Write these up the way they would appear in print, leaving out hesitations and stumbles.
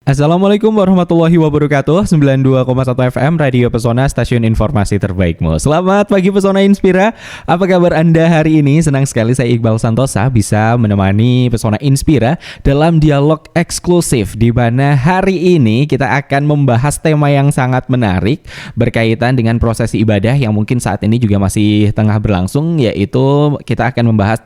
Assalamualaikum warahmatullahi wabarakatuh. 92,1 FM Radio Pesona, stasiun informasi terbaikmu. Selamat pagi Pesona Inspira. Apa kabar Anda hari ini? Senang sekali saya Iqbal Santosa bisa menemani Pesona Inspira dalam dialog eksklusif, di mana hari ini kita akan membahas tema yang sangat menarik berkaitan dengan prosesi ibadah yang mungkin saat ini juga masih tengah berlangsung, yaitu kita akan membahas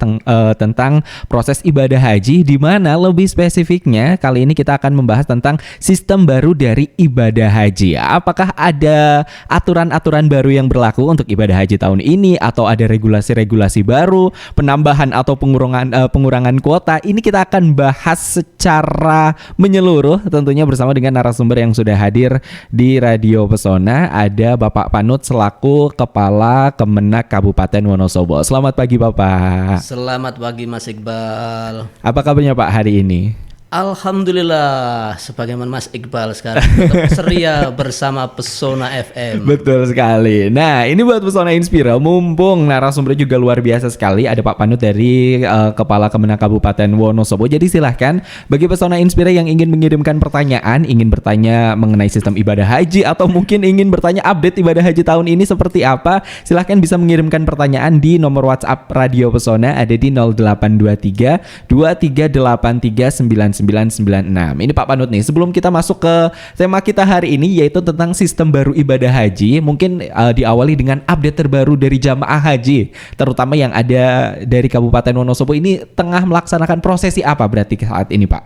tentang proses ibadah haji, di mana lebih spesifiknya kali ini kita akan membahas tentang sistem baru dari ibadah haji. Apakah ada aturan-aturan baru yang berlaku untuk ibadah haji tahun ini, atau ada regulasi-regulasi baru, penambahan atau pengurangan kuota? Ini kita akan bahas secara menyeluruh tentunya bersama dengan narasumber yang sudah hadir di Radio Pesona. Ada Bapak Panut selaku Kepala Kemenak Kabupaten Wonosobo. Selamat pagi Bapak. Selamat pagi Mas Iqbal. Apa kabarnya Pak hari ini? Alhamdulillah, sebagaimana Mas Iqbal sekarang tetap ceria bersama Pesona FM. Betul sekali. Nah, ini buat Pesona Inspira, mumpung narasumber juga luar biasa sekali, ada Pak Panut dari Kepala Kemenak Kabupaten Wonosobo. Jadi silahkan bagi Pesona Inspira yang ingin mengirimkan pertanyaan, ingin bertanya mengenai sistem ibadah haji, atau mungkin ingin bertanya update ibadah haji tahun ini seperti apa, silahkan bisa mengirimkan pertanyaan di nomor WhatsApp Radio Pesona, ada di 0823 2383 9996. Ini Pak Panut nih, sebelum kita masuk ke tema kita hari ini, yaitu tentang sistem baru ibadah haji, mungkin diawali dengan update terbaru dari jamaah haji, terutama yang ada dari Kabupaten Wonosobo. Ini tengah melaksanakan prosesi apa berarti saat ini Pak?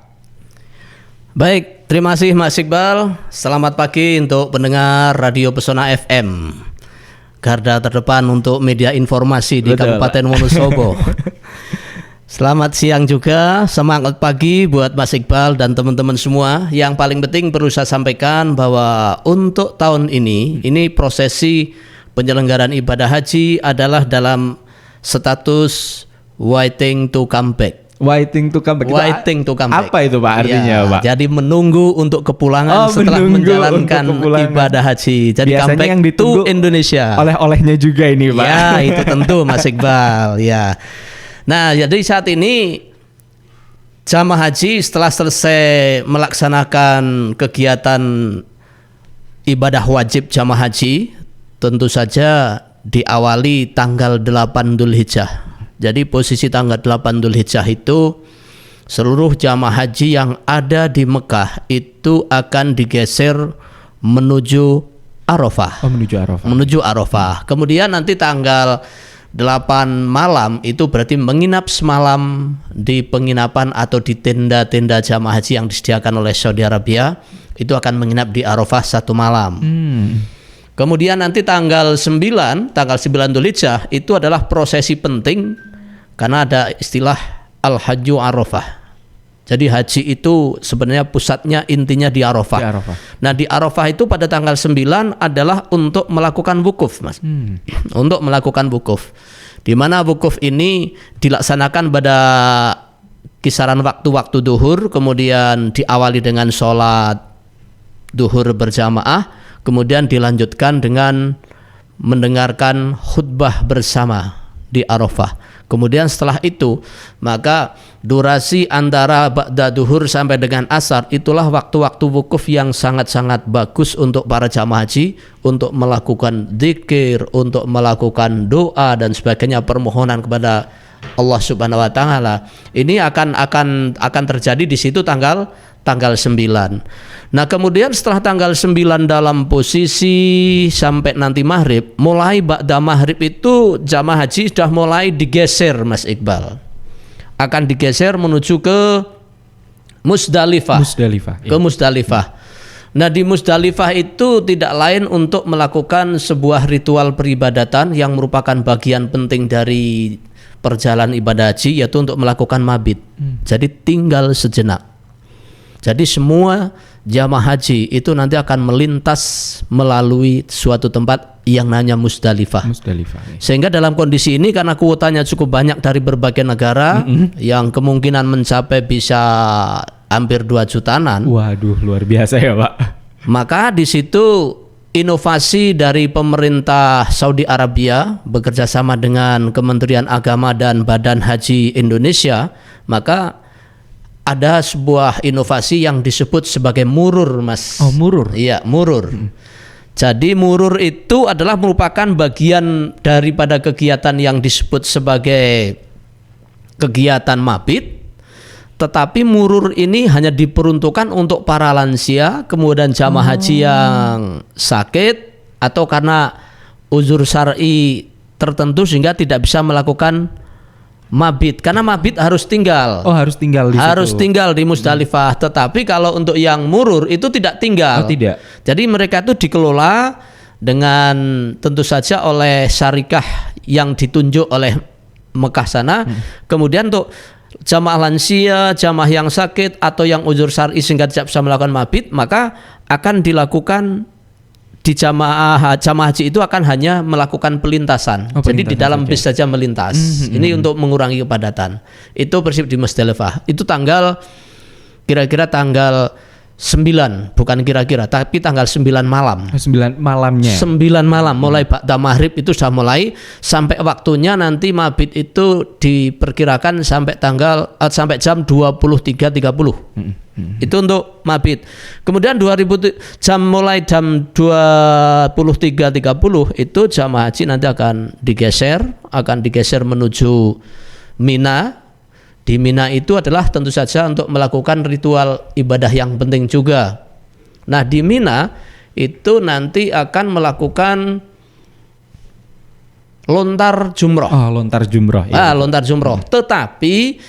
Baik, terima kasih Mas Iqbal. Selamat pagi untuk pendengar Radio Pesona FM, garda terdepan untuk media informasi di Betul, Kabupaten Wonosobo. Selamat siang juga, semangat pagi buat Mas Iqbal dan teman-teman semua. Yang paling penting perlu saya sampaikan bahwa untuk tahun ini prosesi penyelenggaraan ibadah haji adalah dalam status waiting to come back. Waiting to come back. Waiting to come back. Apa itu Pak artinya ya, Pak? Jadi menunggu untuk kepulangan setelah menjalankan ibadah haji. Jadi biasanya comeback yang ditunggu to Indonesia. Oleh-olehnya juga ini Pak. Ya, itu tentu Mas Iqbal. Ya. Nah, jadi saat ini jamaah haji setelah selesai melaksanakan kegiatan ibadah wajib jamaah haji, tentu saja diawali tanggal 8 Dzulhijjah. Jadi posisi tanggal 8 Dzulhijjah itu seluruh jamaah haji yang ada di Mekah itu akan digeser menuju Arafah. Menuju Arafah. Kemudian nanti tanggal 8 malam itu berarti menginap semalam di penginapan atau di tenda-tenda jamaah haji yang disediakan oleh Saudi Arabia. Itu akan menginap di Arafah 1 malam. Kemudian nanti tanggal 9 Dzulhijjah itu adalah prosesi penting, karena ada istilah Al-Hajju Arafah. Jadi haji itu sebenarnya pusatnya, intinya di Arafah. Nah, di Arafah itu pada tanggal 9 adalah untuk melakukan wukuf, Mas. Untuk melakukan wukuf. Di mana wukuf ini dilaksanakan pada kisaran waktu-waktu duhur, kemudian diawali dengan sholat duhur berjamaah, kemudian dilanjutkan dengan mendengarkan khutbah bersama di Arafah. Kemudian setelah itu, maka durasi antara ba'da duhur sampai dengan asar itulah waktu-waktu wukuf yang sangat-sangat bagus untuk para jamaah haji untuk melakukan zikir, untuk melakukan doa dan sebagainya, permohonan kepada Allah Subhanahu wa taala. Ini akan terjadi di situ tanggal 9. Nah, kemudian setelah tanggal 9 dalam posisi sampai nanti maghrib, mulai ba'da maghrib itu jamaah haji sudah mulai digeser Mas Iqbal. Akan digeser menuju ke Musdalifah. Ke Musdalifah. Nah, di Musdalifah itu tidak lain untuk melakukan sebuah ritual peribadatan yang merupakan bagian penting dari perjalanan ibadah haji, yaitu untuk melakukan mabit. Jadi tinggal sejenak. Jadi semua jamaah haji itu nanti akan melintas melalui suatu tempat yang namanya Musdalifah. Sehingga dalam kondisi ini, karena kuotanya cukup banyak dari berbagai negara, yang kemungkinan mencapai bisa hampir 2 jutaan. Waduh, luar biasa ya Pak. Maka di situ inovasi dari pemerintah Saudi Arabia bekerja sama dengan Kementerian Agama dan Badan Haji Indonesia, maka ada sebuah inovasi yang disebut sebagai murur, Mas. Oh, murur. Iya, murur. Jadi murur itu adalah merupakan bagian daripada kegiatan yang disebut sebagai kegiatan mabit. Tetapi murur ini hanya diperuntukkan untuk para lansia, kemudian jamaah haji yang sakit atau karena uzur syar'i tertentu sehingga tidak bisa melakukan mabit, karena mabit harus tinggal. Oh, harus tinggal di harus situ. tinggal di Musdalifah. Tetapi kalau untuk yang murur itu tidak tinggal. Oh, tidak. Jadi mereka itu dikelola dengan tentu saja oleh syarikah yang ditunjuk oleh Mekah sana. Kemudian untuk jamaah lansia, jamaah yang sakit atau yang uzur syar'i sehingga tidak bisa melakukan mabit, maka akan dilakukan di jamaah haji itu akan hanya melakukan pelintasan. Oh, Jadi di pelintasan dalam saja. bis saja melintas. Ini untuk mengurangi kepadatan. Itu prinsip di Musdalifah. Itu tanggal kira-kira tanggal 9, bukan kira-kira, tapi tanggal 9 malam. 9 malamnya. 9 malam mulai ba'da maghrib itu sudah mulai sampai waktunya nanti mabit itu diperkirakan sampai sampai jam 23.30. Itu untuk mabit. Kemudian mulai jam 23.30 itu jamaah haji nanti akan digeser menuju Mina. Di Mina itu adalah tentu saja untuk melakukan ritual ibadah yang penting juga. Nah, di Mina itu nanti akan melakukan lontar jumroh. Oh, lontar jumroh. Ya. Lontar jumroh. Tetapi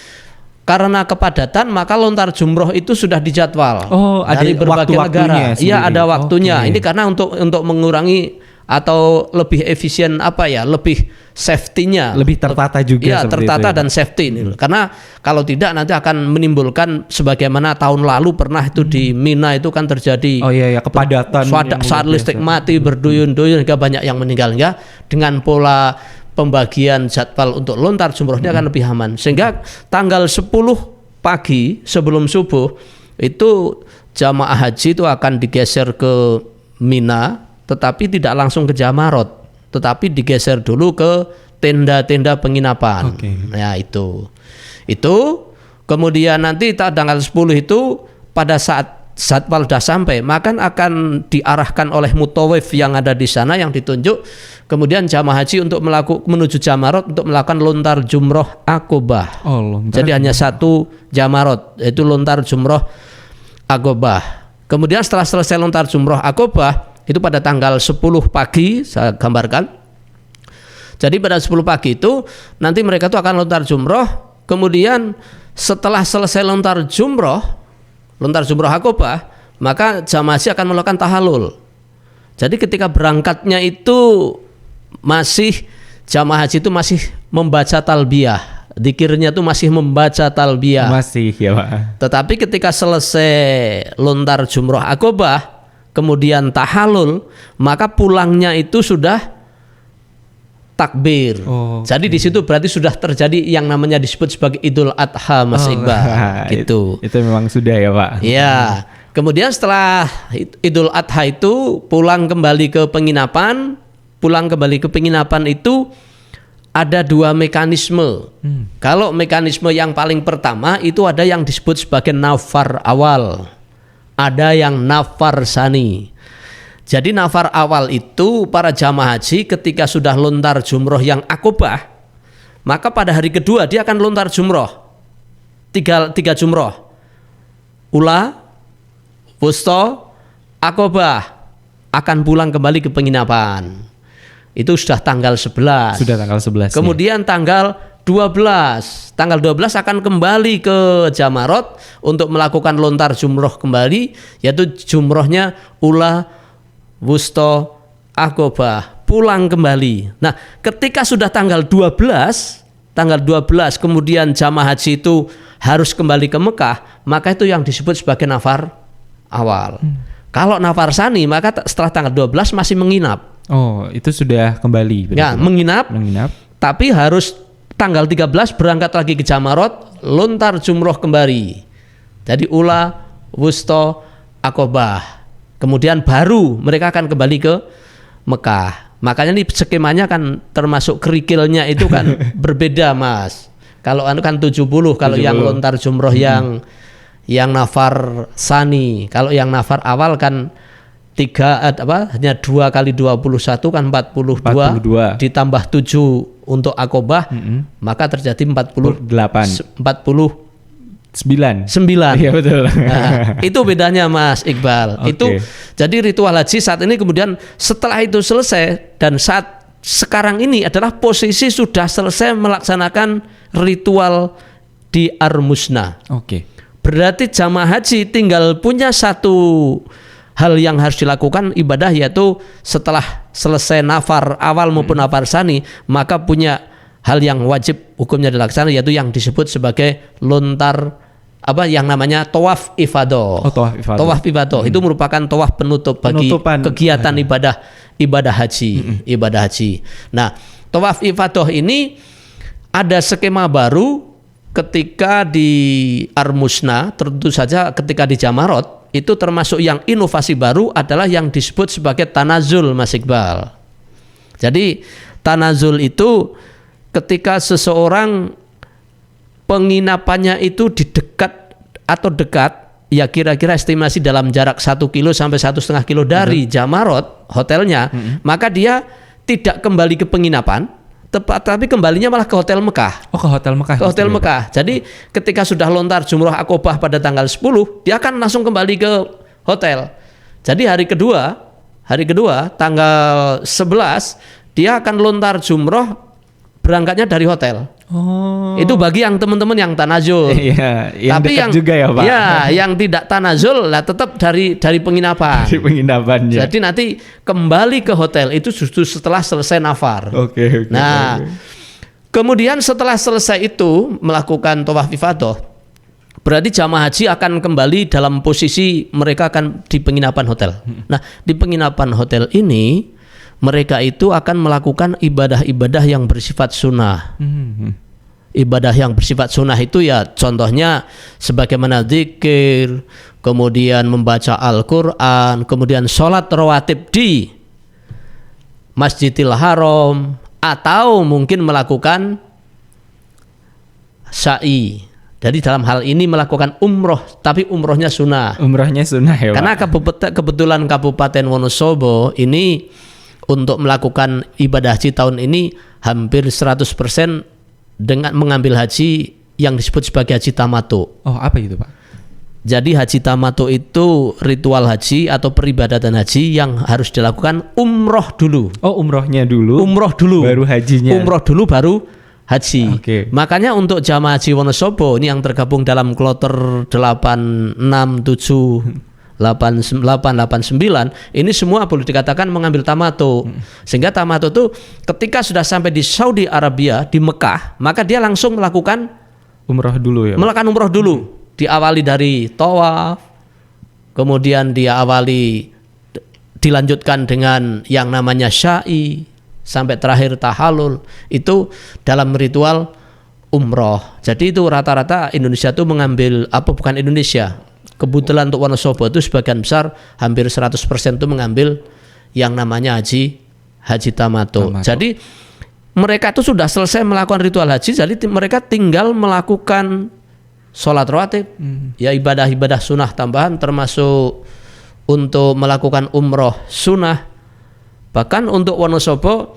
karena kepadatan maka lontar jumroh itu sudah dijadwal. Oh, ada dari berbagai waktu-waktunya negara. sendiri. Iya, ada waktunya. Oke. Ini karena untuk mengurangi atau lebih efisien lebih safety-nya. Lebih tertata juga Iya, seperti tertata itu, ya, dan safety ini. Karena kalau tidak nanti akan menimbulkan sebagaimana tahun lalu pernah itu di Mina itu kan terjadi Oh iya, kepadatan. saat listrik mati berduyun-duyun hingga banyak yang meninggal. Hingga dengan pola pembagian jadwal untuk lontar jumrohnya akan lebih aman. Sehingga tanggal 10 pagi sebelum subuh itu jamaah haji itu akan digeser ke Mina, tetapi tidak langsung ke Jamarot, tetapi digeser dulu ke tenda-tenda penginapan. Oke. Nah, itu kemudian nanti tanggal 10 itu pada saat jadwal sudah sampai, maka akan diarahkan oleh mutawif yang ada di sana yang ditunjuk. Kemudian jamaah haji untuk menuju Jamarot untuk melakukan lontar jumroh Aqobah. Oh, lontar. Jadi hanya satu Jamarot, yaitu lontar jumroh Aqobah. Kemudian setelah selesai lontar jumroh Aqobah itu pada tanggal 10 pagi saya gambarkan. Jadi pada 10 pagi itu nanti mereka itu akan lontar jumroh. Kemudian setelah selesai lontar jumroh Aqobah, maka jamaah haji akan melakukan tahallul. Jadi ketika berangkatnya itu jamaah haji itu masih membaca talbiyah, dzikirnya itu masih membaca talbiyah. Masih ya, Pak. Tetapi ketika selesai lontar jumroh Aqobah, kemudian tahallul, maka pulangnya itu sudah takbir. Oh, jadi di situ berarti sudah terjadi yang namanya disebut sebagai Idul Adha, Mas Iqbal. Gitu. Itu memang sudah ya, Pak. Ya. Kemudian setelah Idul Adha itu pulang kembali ke penginapan. Pulang kembali ke penginapan itu ada dua mekanisme. Kalau mekanisme yang paling pertama itu ada yang disebut sebagai nafar awal. Ada yang nafar sani. Jadi nafar awal itu para jamaah haji ketika sudah lontar jumroh yang Aqobah, maka pada hari kedua dia akan lontar jumroh tiga jumroh, ula, wusta, Aqobah, akan pulang kembali ke penginapan. Itu sudah tanggal 11. Sudah tanggal 11. Kemudian tanggal 12 akan kembali ke Jamarot untuk melakukan lontar jumroh kembali, yaitu jumrohnya ula, wusta, Aqobah, pulang kembali. Nah, ketika sudah tanggal 12 kemudian jamaah haji itu harus kembali ke Mekah, maka itu yang disebut sebagai nafar awal. Kalau nafar sani, maka setelah tanggal 12 masih menginap. Oh, itu sudah kembali. Ya, menginap. Tapi harus tanggal 13 berangkat lagi ke Jamarot, lontar jumroh kembali. Jadi ula, wusta, Aqobah. Kemudian baru mereka akan kembali ke Mekah. Makanya nih skemanya kan termasuk kerikilnya itu kan berbeda, Mas. Kalau anu kan 70 kalau yang 70. lontar jumroh yang nafar sani. Kalau yang nafar awal kan hanya 2 kali 21 kan 42, 42. ditambah 7 untuk akobah, maka terjadi 49. 9. Iya betul. Nah, itu bedanya Mas Iqbal. Oke. Itu jadi ritual haji saat ini, kemudian setelah itu selesai dan saat sekarang ini adalah posisi sudah selesai melaksanakan ritual di Armusna. Oke. Berarti jamaah haji tinggal punya satu hal yang harus dilakukan ibadah, yaitu setelah selesai nafar awal maupun nafar sani, maka punya hal yang wajib hukumnya dilaksanakan, yaitu yang disebut sebagai lontar yang namanya tawaf ifadah. Tawaf ifadah itu merupakan tawaf penutup bagi kegiatan ibadah haji. Nah, tawaf ifadah ini ada skema baru ketika di Armusna, tentu saja ketika di Jamarot itu termasuk yang inovasi baru adalah yang disebut sebagai tanazul, Mas Iqbal. Jadi tanazul itu ketika seseorang penginapannya itu di dekat, ya kira-kira estimasi dalam jarak 1 kilo sampai 1,5 kilo dari Jamarot hotelnya, maka dia tidak kembali ke penginapan, tapi kembalinya malah ke Hotel Mekah. Oh, ke Hotel Mekah. Ke Hotel Mekah. Jadi ketika sudah lontar jumrah akobah pada tanggal 10, dia akan langsung kembali ke hotel. Jadi hari kedua tanggal 11 dia akan lontar jumrah berangkatnya dari hotel. Oh. Itu bagi yang teman-teman yang tanazul. Iya, yang tapi dekat juga ya, Pak. Ya, yang tidak tanazul lah tetap dari penginapan. Dari penginapannya. Jadi nanti kembali ke hotel itu justru setelah selesai nafar. Oke. Nah, kemudian setelah selesai itu melakukan tawaf ifadah, berarti jamaah haji akan kembali dalam posisi mereka akan di penginapan hotel. Nah, di penginapan hotel ini mereka itu akan melakukan ibadah-ibadah yang bersifat sunnah. Ibadah yang bersifat sunnah itu ya contohnya sebagaimana zikir, kemudian membaca Al-Quran, kemudian sholat rawatib di Masjidil Haram, atau mungkin melakukan sa'i. Jadi dalam hal ini melakukan umroh, tapi umrohnya sunnah. Umrohnya sunnah ya, Pak. Karena kebetulan Kabupaten Wonosobo ini untuk melakukan ibadah haji tahun ini hampir 100% dengan mengambil haji yang disebut sebagai haji tamattu. Oh, apa itu, Pak? Jadi haji tamattu itu ritual haji atau peribadatan haji yang harus dilakukan umroh dulu. Oh, umrohnya dulu. Umroh dulu. Baru hajinya. Umroh dulu baru haji. Oke. Makanya untuk jamaah haji Wonosobo ini yang tergabung dalam kloter 867 8889 ini semua boleh dikatakan mengambil tamattu. Sehingga tamattu itu ketika sudah sampai di Saudi Arabia di Mekah, maka dia langsung melakukan umroh dulu ya, Pak? melakukan umroh dulu. Diawali dari tawaf, kemudian dilanjutkan dengan yang namanya sya'i sampai terakhir tahallul. Itu dalam ritual umroh. Jadi itu rata-rata Indonesia itu mengambil bukan Indonesia. Kebetulan untuk Wonosobo itu sebagian besar hampir 100% itu mengambil yang namanya haji tamattu. Jadi mereka itu sudah selesai melakukan ritual haji, jadi mereka tinggal melakukan sholat rawatib, ya ibadah-ibadah sunnah tambahan termasuk untuk melakukan umroh sunnah. Bahkan untuk Wonosobo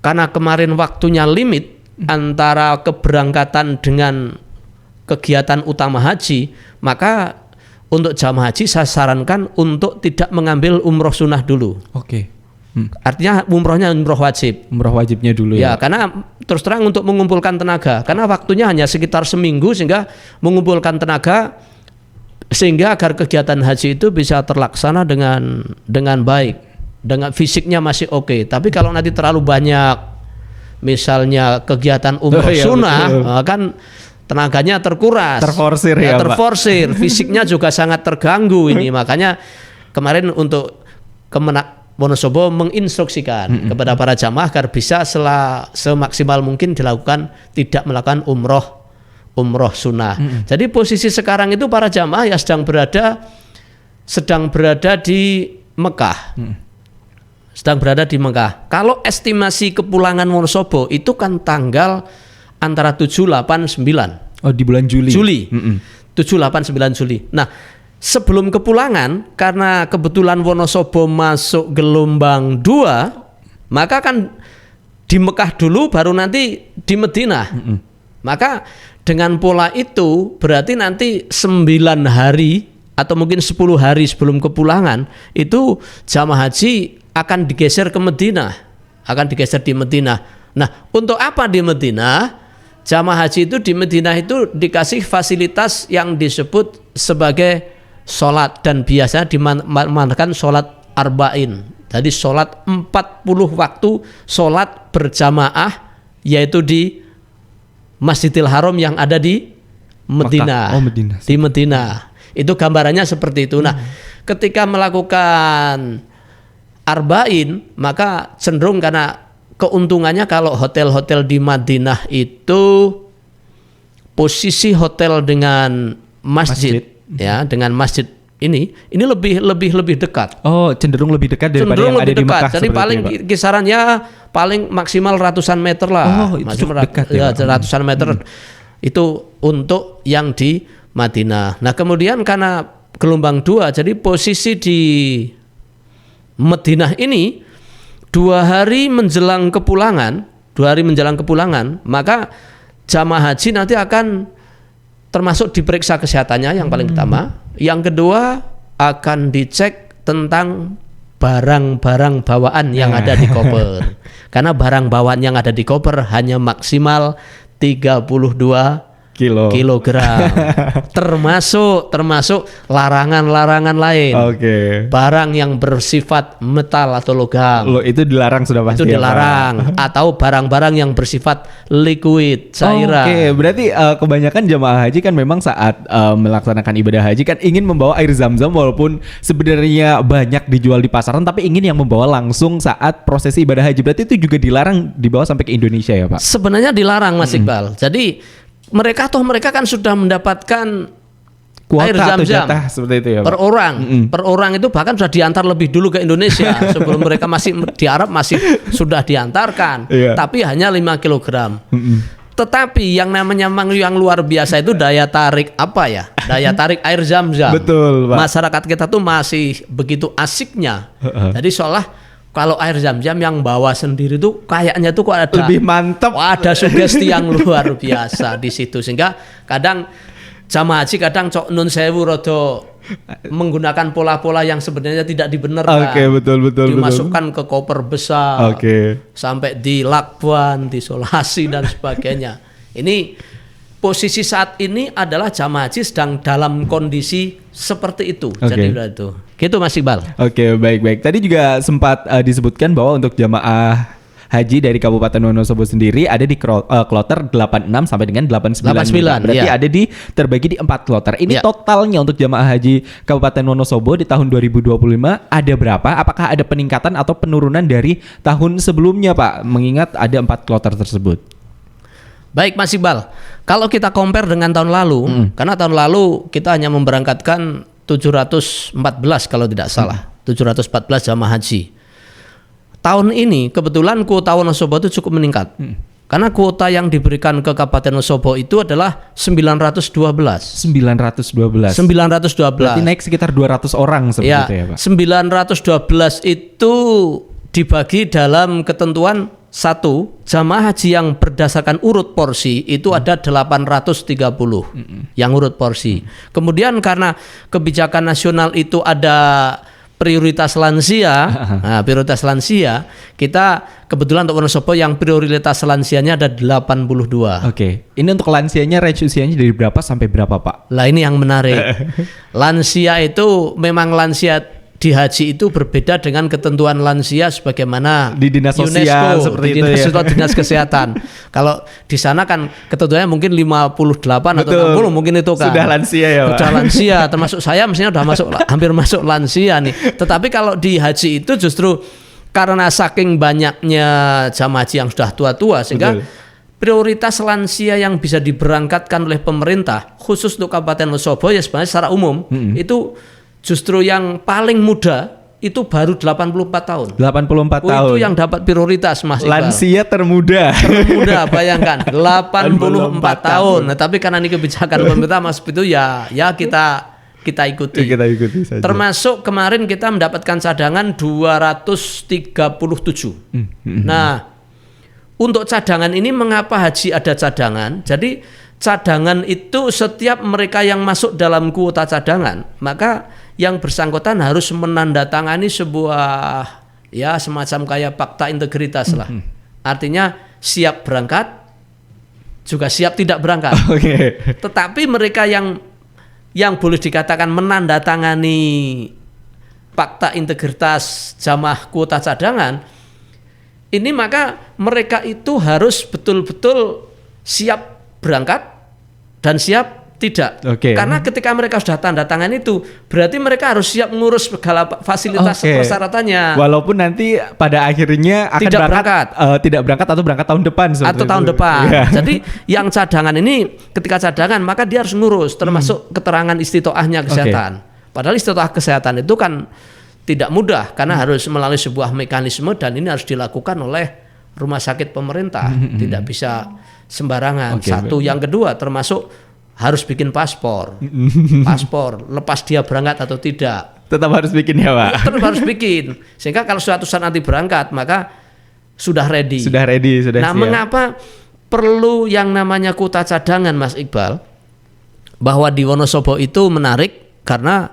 karena kemarin waktunya limit antara keberangkatan dengan kegiatan utama haji, maka untuk jamaah haji saya sarankan untuk tidak mengambil umroh sunnah dulu. Oke. Artinya umrohnya umroh wajib. Umroh wajibnya dulu ya. Karena terus terang untuk mengumpulkan tenaga. Karena waktunya hanya sekitar seminggu sehingga mengumpulkan tenaga sehingga agar kegiatan haji itu bisa terlaksana dengan baik, dengan fisiknya masih oke. Tapi kalau nanti terlalu banyak misalnya kegiatan umroh sunnah, kan tenaganya terkuras, terforsir terforsir, fisiknya juga sangat terganggu ini. Makanya kemarin untuk Kemenak Wonosobo menginstruksikan kepada para jamaah agar bisa semaksimal mungkin dilakukan tidak melakukan umroh sunnah. Jadi posisi sekarang itu para jamaah ya sedang berada di Mekah. Sedang berada di Mekah. Kalau estimasi kepulangan Wonosobo itu kan tanggal antara 7, 8, 9. Oh, di bulan Juli. Juli. 7, 8, 9 Juli. Nah, sebelum kepulangan, karena kebetulan Wonosobo masuk gelombang 2, maka kan di Mekah dulu baru nanti di Madinah. Maka dengan pola itu berarti nanti 9 hari atau mungkin 10 hari sebelum kepulangan itu jamaah haji akan digeser ke Madinah. Akan digeser di Madinah. Nah, untuk apa di Madinah? Jamaah haji itu di Madinah itu dikasih fasilitas yang disebut sebagai sholat, dan biasa dimanakan sholat arba'in. Jadi sholat 40 waktu sholat berjamaah, yaitu di Masjidil Haram yang ada di Madinah. Madinah. Di Madinah. Itu gambarannya seperti itu. Nah, ketika melakukan arba'in, maka cenderung karena keuntungannya kalau hotel-hotel di Madinah itu posisi hotel dengan masjid. Ya, dengan masjid ini lebih dekat. Oh, cenderung lebih dekat daripada yang ada di Mekah. Jadi paling itu, ya, Pak? kisarannya paling maksimal ratusan meter lah. Oh, itu cukup dekat ya, Pak? Ratusan meter itu untuk yang di Madinah. Nah, kemudian karena gelombang 2, jadi posisi di Madinah ini 2 hari menjelang kepulangan, maka jamaah haji nanti akan termasuk diperiksa kesehatannya yang paling pertama. Yang kedua akan dicek tentang barang-barang bawaan yang ada di koper. Karena barang bawaan yang ada di koper hanya maksimal 32 kilogram. termasuk larangan-larangan lain. Oke. Barang yang bersifat metal atau logam. Loh, itu dilarang sudah pasti. Itu ya, dilarang. Pak? Atau barang-barang yang bersifat liquid, cairan. Oke, berarti kebanyakan jamaah haji kan memang saat melaksanakan ibadah haji kan ingin membawa air zam-zam, walaupun sebenarnya banyak dijual di pasaran, tapi ingin yang membawa langsung saat prosesi ibadah haji. Berarti itu juga dilarang dibawa sampai ke Indonesia ya, Pak? Sebenarnya dilarang, Mas Iqbal. Jadi mereka kan sudah mendapatkan Kuota air atau zam-zam jatah seperti itu ya, Pak? per orang itu bahkan sudah diantar lebih dulu ke Indonesia. Sebelum mereka masih di Arab masih sudah diantarkan, tapi hanya 5 kilogram. Tetapi yang namanya yang luar biasa itu daya tarik daya tarik air zam-zam. Betul, Pak. Masyarakat kita tuh masih begitu asiknya. Jadi seolah kalau air zam-zam yang bawa sendiri tuh kayaknya tuh kok ada lebih mantap. ada sugesti yang luar biasa di situ, sehingga kadang jamaah haji cok nun sewu rodo menggunakan pola-pola yang sebenarnya tidak dibenarkan. Oke, betul. Dimasukkan ke koper besar. Sampai dilakban, disolasi dan sebagainya. Ini posisi saat ini adalah jamaah haji sedang dalam kondisi seperti itu. Jadi udah itu. Gitu Mas Iqbal. Oke, baik. Tadi juga sempat disebutkan bahwa untuk jamaah haji dari Kabupaten Wonosobo sendiri ada di kloter 86 sampai dengan 89. Berarti ada terbagi di 4 kloter. Ini totalnya untuk jamaah haji Kabupaten Wonosobo di tahun 2025 ada berapa? Apakah ada peningkatan atau penurunan dari tahun sebelumnya, Pak? Mengingat ada 4 kloter tersebut. Baik Mas Iqbal, kalau kita compare dengan tahun lalu, karena tahun lalu kita hanya memberangkatkan 714 kalau tidak salah, 714 jamaah haji. Tahun ini kebetulan kuota Wonosobo itu cukup meningkat. Karena kuota yang diberikan ke Kabupaten Wonosobo itu adalah 912. 912. Berarti naik sekitar 200 orang seperti itu ya, Pak. 912 itu dibagi dalam ketentuan satu, jamaah haji yang berdasarkan urut porsi itu ada 830 yang urut porsi. Kemudian karena kebijakan nasional itu ada prioritas lansia, prioritas lansia, kita kebetulan untuk Wonosobo yang prioritas lansianya ada 82. Oke, ini untuk lansianya range usianya dari berapa sampai berapa, Pak? Lah ini yang menarik. Lansia itu memang lansia di haji itu berbeda dengan ketentuan lansia sebagaimana di dinas sosial UNESCO, seperti di itu ya. Dinas Kesehatan. Kalau di sana kan ketentuannya mungkin 58 atau 60 mungkin itu kan. Sudah lansia ya, Pak. Sudah lansia, termasuk saya mestinya udah hampir masuk lansia nih. Tetapi kalau di haji itu justru karena saking banyaknya jamaah haji yang sudah tua-tua sehingga prioritas lansia yang bisa diberangkatkan oleh pemerintah khusus untuk Kabupaten Wonosobo ya sebenarnya secara umum itu justru yang paling muda itu baru 84 tahun. 84 Oh, tahun. itu yang dapat prioritas Mas Iqbal. Lansia termuda. Termuda, bayangkan 84 tahun. Nah, tapi karena ini kebijakan pemerintah Mas itu ya kita ikuti. Kita ikuti saja. Termasuk kemarin kita mendapatkan cadangan 237. Nah, untuk cadangan ini mengapa haji ada cadangan? Jadi cadangan itu setiap mereka yang masuk dalam kuota cadangan, maka yang bersangkutan harus menandatangani sebuah ya semacam kayak fakta integritas lah. Artinya siap berangkat juga siap tidak berangkat. Oke. Tetapi mereka yang boleh dikatakan menandatangani fakta integritas jamaah kuota cadangan ini, maka mereka itu harus betul-betul siap berangkat dan siap tidak. Oke. Karena ketika mereka sudah tanda tangan itu, berarti mereka harus siap mengurus segala fasilitas persyaratannya. Walaupun nanti pada akhirnya akan Tidak berangkat. Tidak berangkat atau berangkat tahun depan seperti Atau tahun itu. depan. Iya. Jadi yang cadangan ini ketika cadangan maka dia harus ngurus termasuk keterangan istitoahnya kesehatan. Padahal istitoah kesehatan itu kan tidak mudah karena harus melalui sebuah mekanisme dan ini harus dilakukan oleh rumah sakit pemerintah. Tidak bisa sembarangan. Oke, Satu, yang kedua termasuk harus bikin paspor. Paspor lepas dia berangkat atau tidak. Tetap harus bikin ya, Pak. Tetap harus bikin. Sehingga kalau suatu saat nanti berangkat maka sudah ready. Sudah ready, sudah Nah, siap. mengapa perlu yang namanya kuota cadangan, Mas Iqbal? Bahwa di Wonosobo itu menarik karena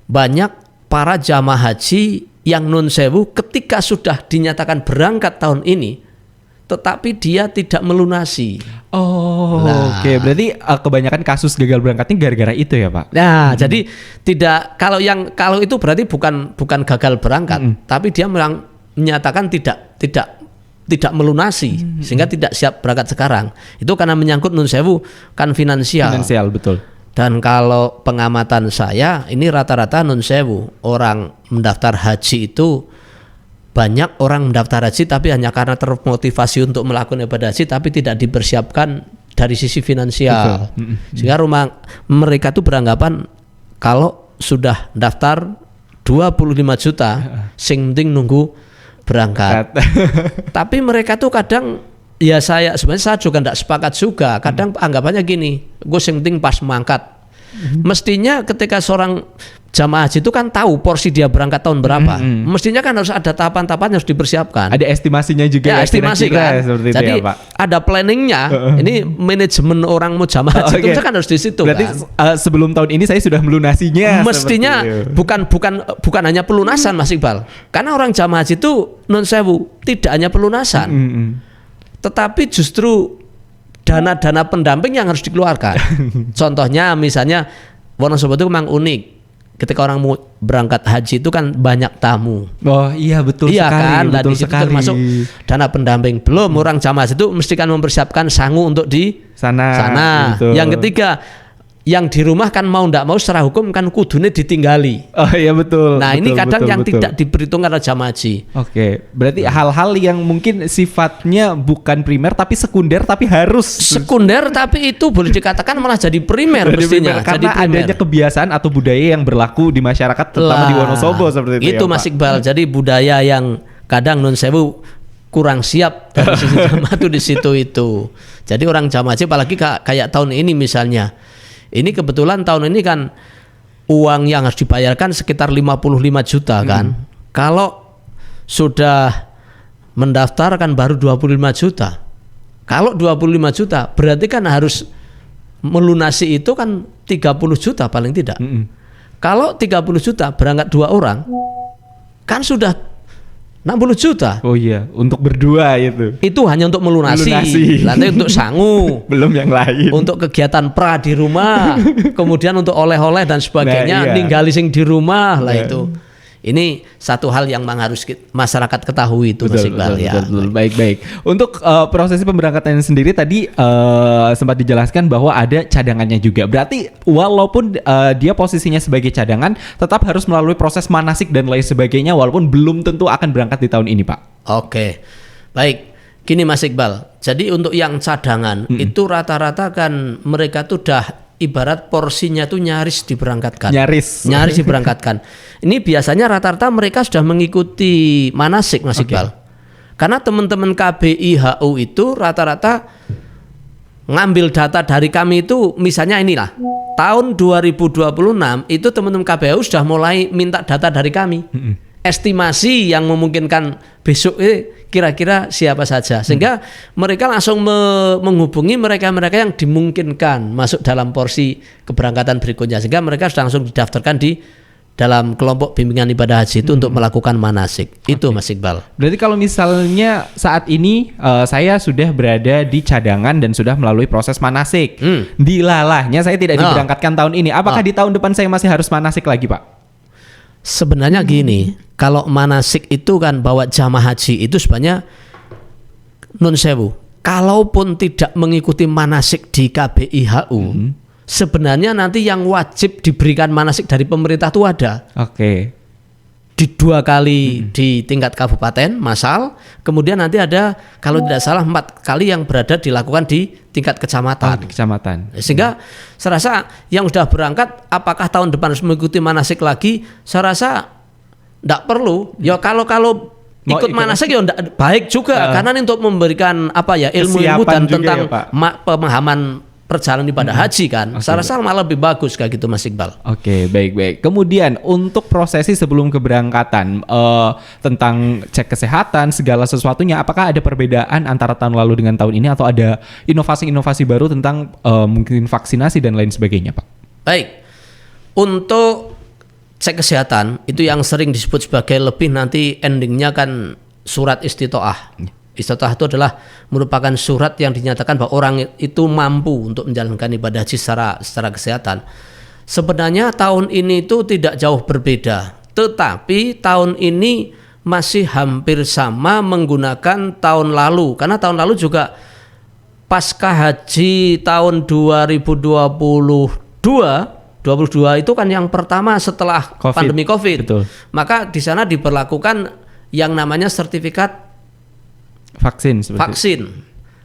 banyak para jamaah haji yang nun sewu ketika sudah dinyatakan berangkat tahun ini, tetapi dia tidak melunasi. Oh, Nah. oke. Berarti kebanyakan kasus gagal berangkatnya gara-gara itu ya, Pak? Nah, jadi tidak kalau itu berarti bukan gagal berangkat, tapi dia menyatakan tidak melunasi sehingga tidak siap berangkat sekarang. Itu karena menyangkut nun sewu kan finansial. Finansial, betul. Dan kalau pengamatan saya ini rata-rata nun sewu orang mendaftar haji itu banyak orang mendaftar haji tapi hanya karena termotivasi untuk melakukan ibadah haji tapi tidak dipersiapkan dari sisi finansial. Sehingga mereka tuh beranggapan kalau sudah daftar 25 juta sing penting nunggu berangkat. Tapi mereka tuh kadang ya sebenarnya saya juga tidak sepakat juga. Kadang anggapannya gini, gue sing penting pas mangkat. Mestinya ketika seorang jamaah haji itu kan tahu porsi dia berangkat tahun berapa. Mestinya kan harus ada tahapan-tahapan yang harus dipersiapkan. Ada estimasinya juga Ya, estimasi kira-kira kan. seperti Jadi itu ya, Pak. ada planningnya. Ini manajemen orang mau jamaah haji itu kan harus di situ. Berarti kan. sebelum tahun ini saya sudah melunasinya. Mestinya seperti itu. bukan hanya pelunasan, Mas Iqbal. Karena orang jamaah haji itu non sewu tidak hanya pelunasan, tetapi justru dana-dana pendamping yang harus dikeluarkan. Contohnya misalnya Wonosobo itu memang unik. Ketika orang mau berangkat haji itu kan banyak tamu. Oh iya, betul Iya sekali. kan, nah Betul di situ sekali. termasuk dana pendamping. Belum orang jamaah itu mesti kan mempersiapkan sangu untuk di sana. betul. Yang ketiga, yang di rumah kan mau ndak mau secara hukum kan kudune ditinggali. Oh iya, betul. Nah, betul, ini kadang betul, yang betul. tidak diperhitungkan oleh jamaah haji. Oke, berarti hal-hal yang mungkin sifatnya bukan primer tapi sekunder tapi harus Sekunder tapi itu boleh dikatakan malah jadi primer jadi mestinya. primer, karena jadi primer. adanya kebiasaan atau budaya yang berlaku di masyarakat terutama di Wonosobo seperti itu. Itu ya, Mas Pak? Iqbal. Jadi budaya yang kadang non sewu kurang siap dari sisi jamaah itu di situ itu. Jadi orang jamaah haji apalagi kayak tahun ini misalnya. Ini kebetulan tahun ini kan uang yang harus dibayarkan sekitar 55 juta kan. Kalau sudah mendaftar kan baru 25 juta. Kalau 25 juta berarti kan harus melunasi itu kan 30 juta paling tidak. Kalau 30 juta berangkat 2 orang kan sudah 60 juta. Oh iya, untuk berdua itu. Itu hanya untuk melunasi. Melunasi. Nanti untuk sangu. Belum yang lain. Untuk kegiatan pra di rumah, kemudian untuk oleh-oleh dan sebagainya, Nah, iya. ninggali sing di rumah lah Nah. itu. Ini satu hal yang memang harus masyarakat ketahui itu Mas Iqbal ya. Betul. Baik. Untuk prosesi pemberangkatan sendiri tadi sempat dijelaskan bahwa ada cadangannya juga. Berarti walaupun dia posisinya sebagai cadangan, tetap harus melalui proses manasik dan lain sebagainya, walaupun belum tentu akan berangkat di tahun ini, Pak. Oke, baik. Gini Mas Iqbal, jadi untuk yang cadangan itu rata-rata kan mereka tuh ibarat porsinya tuh nyaris diberangkatkan. Nyaris Diberangkatkan. Ini biasanya rata-rata mereka sudah mengikuti manasik, Mas Iqbal. Karena teman-teman KBIHU itu rata-rata ngambil data dari kami itu, misalnya inilah tahun 2026 itu teman-teman KBIHU sudah mulai minta data dari kami. Estimasi yang memungkinkan besok kira-kira siapa saja, sehingga mereka langsung menghubungi mereka-mereka yang dimungkinkan masuk dalam porsi keberangkatan berikutnya, sehingga mereka sudah langsung didaftarkan di dalam kelompok bimbingan ibadah haji itu untuk melakukan manasik. Itu Mas Iqbal. Berarti kalau misalnya saat ini saya sudah berada di cadangan dan sudah melalui proses manasik, dilalahnya saya tidak diberangkatkan tahun ini, apakah di tahun depan saya masih harus manasik lagi, Pak? Sebenarnya gini, kalau manasik itu kan bawa jamaah haji itu sebenarnya nun sewu. Kalaupun tidak mengikuti manasik di KBIHU, sebenarnya nanti yang wajib diberikan manasik dari pemerintah itu ada. Di 2 kali di tingkat kabupaten massal, kemudian nanti ada kalau tidak salah 4 kali yang dilakukan di tingkat kecamatan. Di kecamatan. Sehingga saya rasa yang sudah berangkat apakah tahun depan harus mengikuti manasik lagi? Saya rasa tidak perlu. Ya kalau ikut manasik ya enggak baik juga, karena ini untuk memberikan ilmu-ilmu dan tentang pemahaman perjalanan ibadah haji kan. Saya rasa malah lebih bagus kayak gitu Mas Iqbal. Baik. Kemudian untuk prosesi sebelum keberangkatan, tentang cek kesehatan segala sesuatunya, apakah ada perbedaan antara tahun lalu dengan tahun ini atau ada inovasi-inovasi baru tentang mungkin vaksinasi dan lain sebagainya, Pak? Baik. Untuk cek kesehatan itu yang sering disebut sebagai lebih nanti endingnya kan surat istitoah. Istitoah itu adalah merupakan surat yang dinyatakan bahwa orang itu mampu untuk menjalankan ibadah haji secara kesehatan. Sebenarnya tahun ini itu tidak jauh berbeda, tetapi tahun ini masih hampir sama menggunakan tahun lalu, karena tahun lalu juga pasca haji tahun 2022 itu kan yang pertama setelah pandemi COVID. Betul. Maka di sana diberlakukan yang namanya sertifikat vaksin.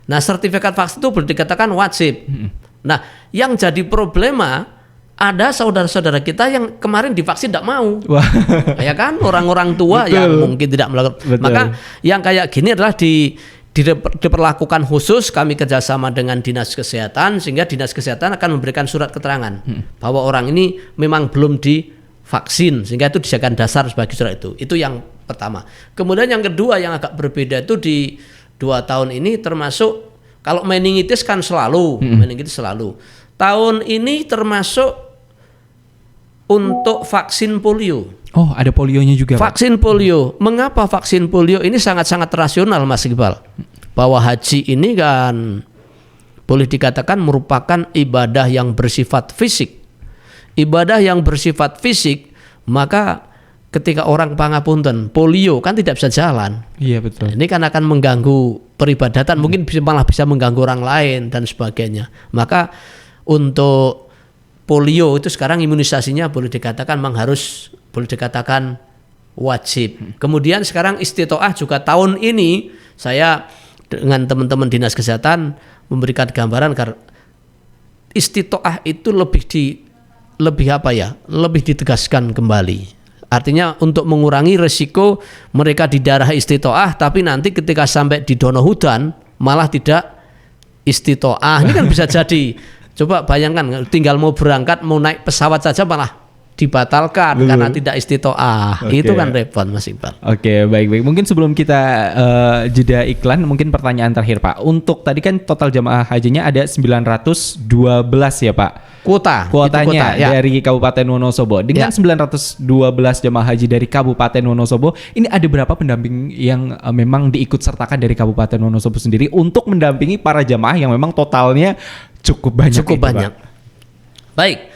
Nah, sertifikat vaksin itu boleh dikatakan wajib. Nah, yang jadi problema ada saudara-saudara kita yang kemarin divaksin tidak mau. Ya kan, orang-orang tua yang mungkin tidak melakukan. Maka yang kayak gini adalah diperlakukan khusus, kami kerjasama dengan Dinas Kesehatan, sehingga Dinas Kesehatan akan memberikan surat keterangan bahwa orang ini memang belum divaksin, sehingga itu dijadikan dasar sebagai surat itu. Itu yang pertama. Kemudian yang kedua yang agak berbeda itu di 2 tahun ini termasuk kalau meningitis kan selalu, Tahun ini termasuk untuk vaksin polio. Oh, ada polionya juga, Pak? Vaksin polio. Mengapa vaksin polio ini sangat-sangat rasional, Mas Iqbal? Bahwa haji ini kan boleh dikatakan merupakan ibadah yang bersifat fisik. Ibadah yang bersifat fisik, maka ketika orang pangapunten polio kan tidak bisa jalan. Iya, betul. Ini kan akan mengganggu peribadatan, mungkin malah bisa mengganggu orang lain dan sebagainya. Maka untuk polio itu sekarang imunisasinya boleh dikatakan wajib. Kemudian sekarang istitoah juga tahun ini saya dengan teman-teman Dinas Kesehatan memberikan gambaran karena istitoah itu lebih ditegaskan kembali. Artinya untuk mengurangi resiko mereka di daerah istitoah, tapi nanti ketika sampai di Donohudan malah tidak istitoah. Ini kan bisa jadi. Coba bayangkan, tinggal mau berangkat, mau naik pesawat saja malah dibatalkan karena tidak istitoah. Itu kan repot, Mas Iqbal. Baik. Mungkin sebelum kita jeda iklan, mungkin pertanyaan terakhir, Pak. Untuk tadi kan total jamaah hajinya ada 912 ya, Pak. Kuotanya ya, dari Kabupaten Wonosobo. Dengan 912 jamaah haji dari Kabupaten Wonosobo, ini ada berapa pendamping yang memang diikut sertakan dari Kabupaten Wonosobo sendiri untuk mendampingi para jamaah yang memang totalnya cukup banyak? Pak? Baik.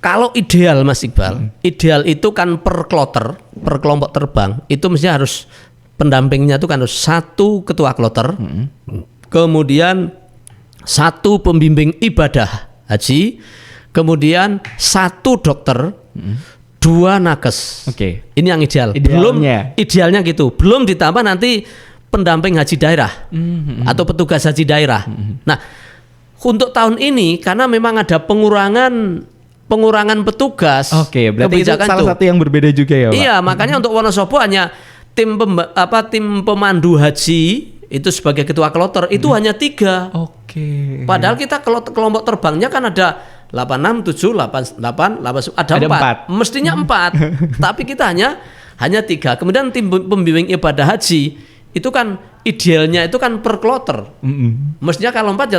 Kalau ideal, Mas Iqbal, ideal itu kan per kloter, per kelompok terbang, itu mestinya harus pendampingnya itu kan harus 1 ketua kloter, kemudian 1 pembimbing ibadah haji, kemudian 1 dokter, 2 nakes. Ini yang ideal. Idealnya gitu. Belum ditambah nanti pendamping haji daerah atau petugas haji daerah. Nah, untuk tahun ini karena memang ada pengurangan petugas. Oke, berarti itu kebijakan salah satu yang berbeda juga ya, Pak? Iya, makanya untuk Wonosobo hanya tim pemandu haji itu sebagai ketua kloter itu hanya 3. Oke. Padahal kita kelompok terbangnya kan ada 86, 7, 88, 89, ada 4. Mestinya 4. Tapi kita hanya 3. Kemudian tim pembimbing ibadah haji itu kan idealnya itu kan per kloter. Mestinya kalau 4 ya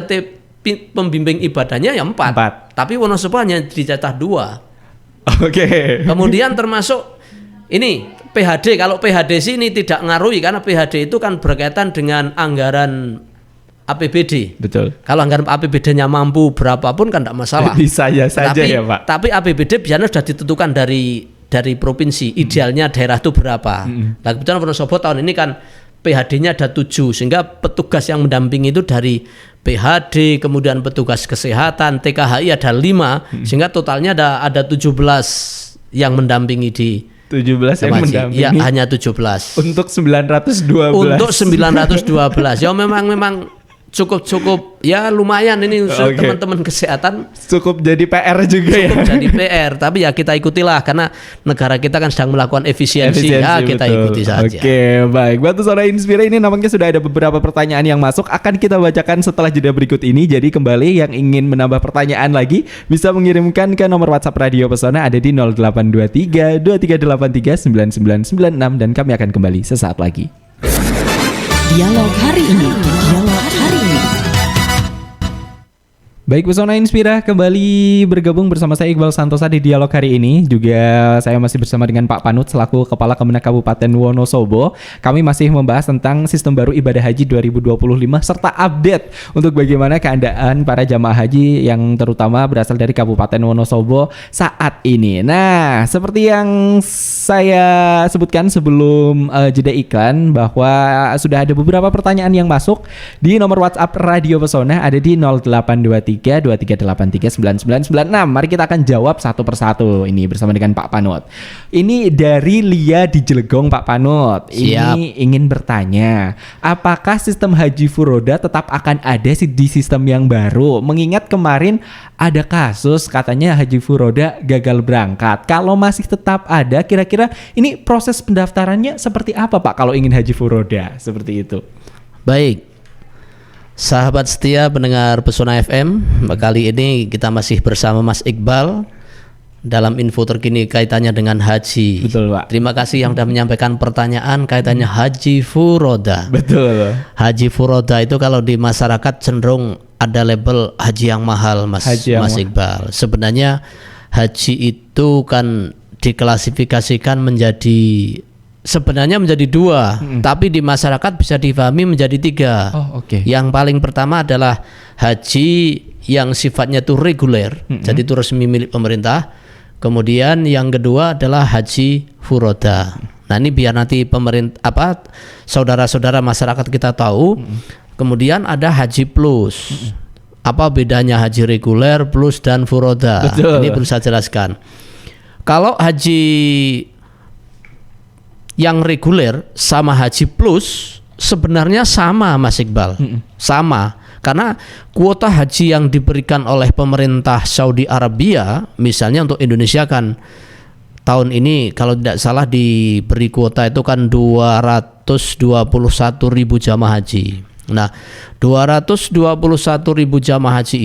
pembimbing ibadahnya ya 4. Tapi Wonosobo hanya dicatat 2. Oke. Kemudian termasuk ini PHD. Kalau PHD sih ini tidak ngaruhi karena PHD itu kan berkaitan dengan anggaran APBD. Betul. Kalau anggaran APBD-nya mampu berapapun kan tidak masalah. Bisa saja ya, Pak. Tapi APBD biasanya sudah ditentukan dari provinsi. Idealnya daerah itu berapa. Nah, kebetulan Wonosobo tahun ini kan PHD-nya ada 7 sehingga petugas yang mendampingi itu dari PHD, kemudian petugas kesehatan, TKHI ada 5 sehingga totalnya ada 17 yang mendampingi di 17 yang mendampingi. Ya, hanya 17. Untuk 912. Untuk 912. Ya memang cukup ya lumayan ini teman-teman kesehatan cukup jadi PR juga ya. Cukup jadi PR, tapi ya kita ikutilah karena negara kita kan sedang melakukan efisiensi ya kita ikuti saja. Oke, baik. Buat Pesona Inspira ini nampaknya sudah ada beberapa pertanyaan yang masuk, akan kita bacakan setelah jeda berikut ini. Jadi kembali yang ingin menambah pertanyaan lagi bisa mengirimkan ke nomor WhatsApp Radio Pesona ada di 0823 2383 9996 dan kami akan kembali sesaat lagi. Dialog hari ini. Dialog hari ini. Baik, Pesona Inspira kembali bergabung bersama saya Iqbal Santosa di Dialog hari ini. Juga saya masih bersama dengan Pak Panut selaku Kepala Kemenak Kabupaten Wonosobo. Kami masih membahas tentang sistem baru ibadah haji 2025 serta update untuk bagaimana keadaan para jamaah haji yang terutama berasal dari Kabupaten Wonosobo saat ini. Nah, seperti yang saya sebutkan sebelum jeda iklan bahwa sudah ada beberapa pertanyaan yang masuk di nomor WhatsApp Radio Pesona ada di 0823 2383 9996. Mari kita akan jawab satu persatu ini bersama dengan Pak Panut. Ini dari Lia di Jelegong, Pak Panut. Ini ingin bertanya, apakah sistem haji furoda tetap akan ada di sistem yang baru? Mengingat kemarin ada kasus katanya haji furoda gagal berangkat. Kalau masih tetap ada, kira-kira ini proses pendaftarannya seperti apa, Pak, kalau ingin haji furoda? Seperti itu. Baik. Sahabat setia pendengar Pesona FM, kali ini kita masih bersama Mas Iqbal dalam info terkini kaitannya dengan haji. Betul, Pak. Terima kasih yang sudah menyampaikan pertanyaan kaitannya haji furoda. Betul. Haji furoda itu kalau di masyarakat cenderung ada label haji yang mahal, Mas Iqbal. Sebenarnya haji itu kan diklasifikasikan menjadi dua, tapi di masyarakat bisa difahami menjadi 3. Yang paling pertama adalah haji yang sifatnya itu reguler, jadi itu resmi milik pemerintah. Kemudian yang kedua adalah haji furoda. Nah, ini biar nanti saudara-saudara masyarakat kita tahu. Kemudian ada haji plus. Apa bedanya haji reguler, plus dan furoda? Betul. Ini perlu saya jelaskan. Kalau haji yang reguler sama haji plus sebenarnya sama, Mas Iqbal. Sama. Karena kuota haji yang diberikan oleh pemerintah Saudi Arabia misalnya untuk Indonesia kan tahun ini kalau tidak salah diberi kuota itu kan 221.000 jamaah haji. Nah, 221.000 jamaah haji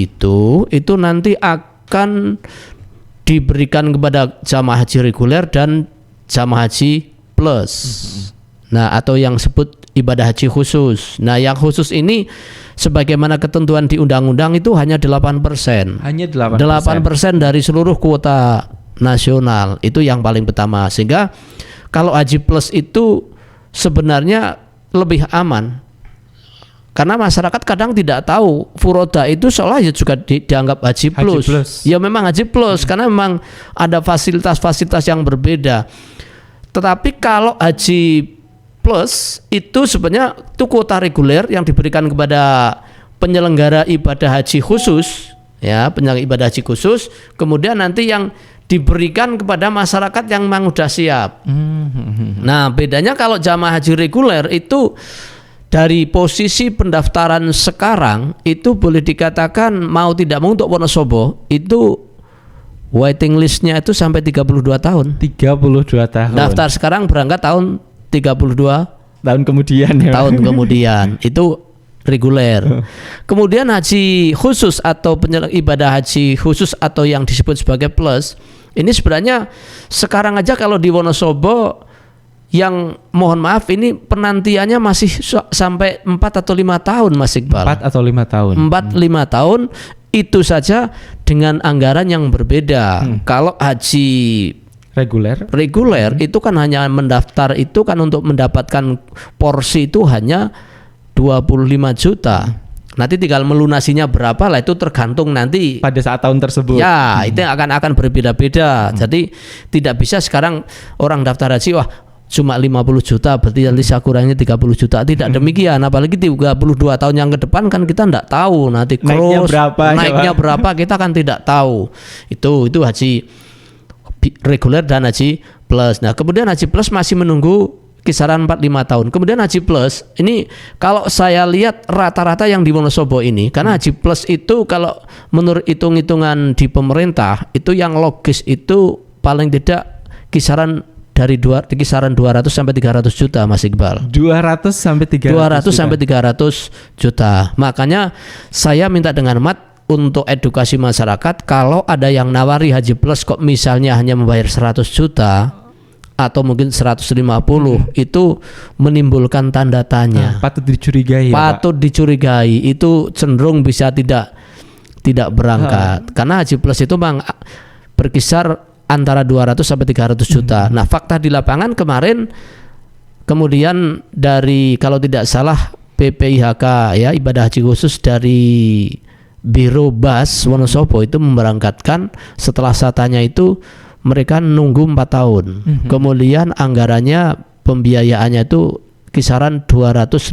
itu nanti akan diberikan kepada jamaah haji reguler dan jamaah haji plus. Nah, atau yang disebut ibadah haji khusus. Nah, yang khusus ini sebagaimana ketentuan di undang-undang itu hanya 8%. Hanya 8%. 8% dari seluruh kuota nasional. Itu yang paling pertama. Sehingga kalau haji plus itu sebenarnya lebih aman. Karena masyarakat kadang tidak tahu furoda itu seolah juga dianggap haji plus. Ya memang haji plus karena memang ada fasilitas-fasilitas yang berbeda. Tetapi kalau haji plus itu sebenarnya itu kuota reguler yang diberikan kepada penyelenggara ibadah haji khusus, ya, penyelenggara ibadah haji khusus, kemudian nanti yang diberikan kepada masyarakat yang memang sudah siap. Nah, bedanya kalau jamaah haji reguler itu dari posisi pendaftaran sekarang itu boleh dikatakan mau tidak mau untuk Wonosobo itu waiting listnya itu sampai 32 tahun. 32 tahun. Daftar sekarang berangkat tahun 32 tahun kemudian ya. tahun kemudian itu reguler. Kemudian haji khusus atau ibadah haji khusus atau yang disebut sebagai plus, ini sebenarnya sekarang aja kalau di Wonosobo yang mohon maaf ini penantiannya masih sampai 4 atau 5 tahun Mas Iqbal. 4 atau 5 tahun. 4-5 tahun itu saja dengan anggaran yang berbeda. Kalau haji reguler itu kan hanya mendaftar itu kan untuk mendapatkan porsi itu hanya 25 juta. Nanti tinggal melunasinya berapa lah itu tergantung nanti pada saat tahun tersebut. Ya, itu akan berbeda-beda. Jadi tidak bisa sekarang orang daftar haji wah cuma 50 juta berarti nanti sakuranya 30 juta. Tidak demikian, apalagi 32 tahun yang ke depan kan kita tidak tahu nanti naiknya berapa kita kan tidak tahu. Itu haji reguler dan haji plus. Nah, kemudian haji plus masih menunggu kisaran 4-5 tahun. Kemudian haji plus ini kalau saya lihat rata-rata yang di Wonosobo ini, karena haji plus itu kalau menurut hitung-hitungan di pemerintah itu yang logis itu paling tidak kisaran 200 sampai 300 juta Mas Iqbal. 200 sampai 300 juta. Makanya saya minta dengan Mat untuk edukasi masyarakat, kalau ada yang nawari haji plus kok misalnya hanya membayar 100 juta atau mungkin 150 itu menimbulkan tanda tanya. Patut dicurigai. Patut dicurigai, itu cenderung bisa tidak berangkat. Karena haji plus itu memang berkisar antara 200 sampai 300 juta. Nah, fakta di lapangan kemarin kemudian dari kalau tidak salah PPIHK ya, ibadah haji khusus dari Biro Bas Wonosobo itu memberangkatkan, setelah saya tanya itu mereka nunggu 4 tahun. Kemudian anggarannya pembiayaannya itu kisaran 286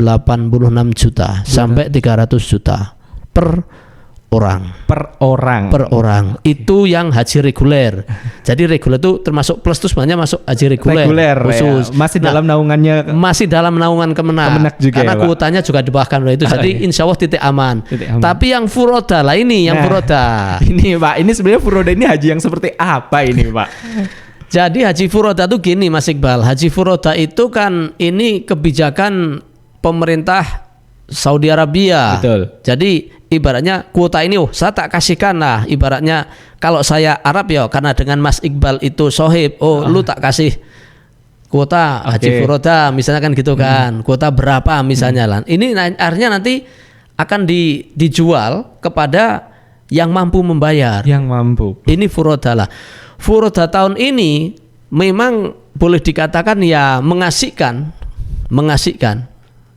juta sampai 300 juta per orang. Itu yang haji reguler. Jadi reguler itu termasuk plus itu sebenarnya masuk haji reguler khusus. Ya. Masih dalam naungannya. Masih dalam naungan Kemenak juga karena ya, kuotanya juga dibahkan oleh itu. Jadi insya Allah titik aman. Tapi yang furoda lah ini, furoda. Ini Pak, ini sebenarnya furoda ini haji yang seperti apa ini Pak? Jadi haji furoda itu gini Mas Iqbal. Haji furoda itu kan ini kebijakan pemerintah Saudi Arabia. Betul. Jadi ibaratnya kuota ini saya tak kasihkan lah, ibaratnya kalau saya Arab ya karena dengan Mas Iqbal itu sohib, lu tak kasih kuota haji furoda misalnya kan gitu kan, kuota berapa misalnya lah. Ini akhirnya nanti akan dijual kepada yang mampu membayar. Yang mampu. Ini furoda lah. Furoda tahun ini memang boleh dikatakan ya mengasihkan.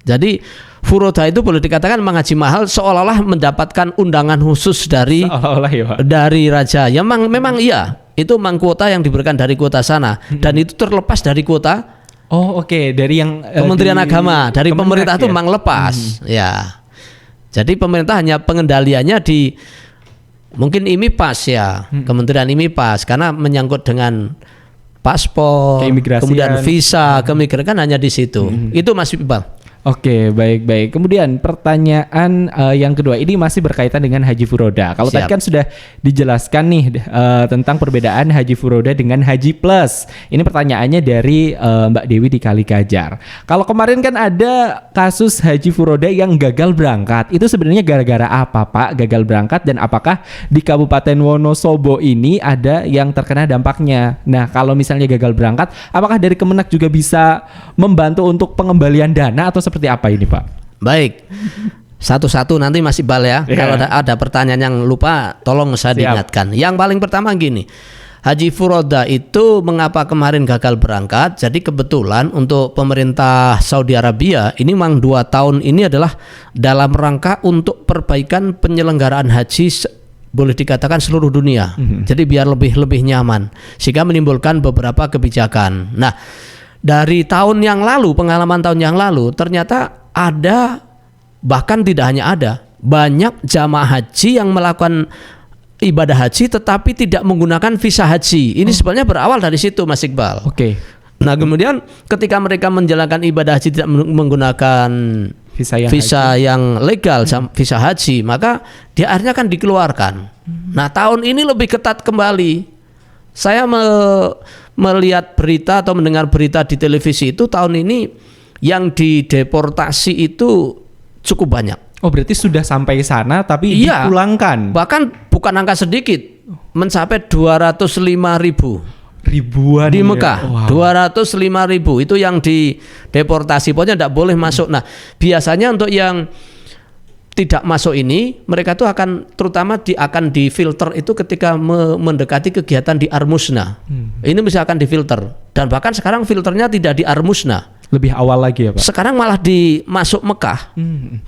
Jadi furoda itu boleh dikatakan mengaji mahal, seolah-olah mendapatkan undangan khusus dari raja. Ya memang iya, itu memang kuota yang diberikan dari kuota sana dan itu terlepas dari kuota. Dari yang Kementerian Agama, dari pemerintah itu memang lepas. Ya. Jadi pemerintah hanya pengendaliannya di mungkin IMIPAS ya, Kementerian IMIPAS karena menyangkut dengan paspor, kemudian visa, keimigrasian kan hanya di situ. Itu Mas Iqbal. Oke, baik. Kemudian pertanyaan yang kedua ini masih berkaitan dengan haji furoda. Kalau tadi kan sudah dijelaskan nih tentang perbedaan haji furoda dengan haji plus. Ini pertanyaannya dari Mbak Dewi di Kalikajar. Kalau kemarin kan ada kasus haji furoda yang gagal berangkat. Itu sebenarnya gara-gara apa Pak gagal berangkat, dan apakah di Kabupaten Wonosobo ini ada yang terkena dampaknya? Nah, kalau misalnya gagal berangkat, apakah dari Kemenak juga bisa membantu untuk pengembalian dana atau seperti apa ini Pak? Baik, satu-satu nanti Mas Iqbal ya. Kalau ada pertanyaan yang lupa tolong saya diingatkan. Yang paling pertama gini, haji furoda itu mengapa kemarin gagal berangkat? Jadi kebetulan untuk pemerintah Saudi Arabia ini memang 2 tahun ini adalah dalam rangka untuk perbaikan penyelenggaraan haji boleh dikatakan seluruh dunia. Jadi biar lebih nyaman, sehingga menimbulkan beberapa kebijakan. Nah, dari tahun yang lalu, pengalaman tahun yang lalu, ternyata ada, bahkan tidak hanya ada, banyak jamaah haji yang melakukan ibadah haji tetapi tidak menggunakan visa haji. Ini sebenarnya berawal dari situ Mas Iqbal. Oke. Nah kemudian ketika mereka menjalankan ibadah haji tidak menggunakan visa yang legal, visa haji, maka dia akhirnya kan dikeluarkan. Nah, tahun ini lebih ketat kembali. Saya melihat berita atau mendengar berita di televisi itu tahun ini yang dideportasi itu cukup banyak. Oh, berarti sudah sampai sana tapi Iya. dipulangkan. Bahkan bukan angka sedikit, mencapai 205.000 Ribuan di ya. Mekah. Wow. 205.000 itu yang dideportasi, pokoknya tidak boleh masuk. Nah, biasanya untuk yang tidak masuk ini, mereka tuh akan terutama akan difilter itu ketika mendekati kegiatan di Armusna. Ini bisa akan difilter, dan bahkan sekarang filternya tidak di Armusna. Lebih awal lagi ya, Pak. Sekarang malah di masuk Mekah,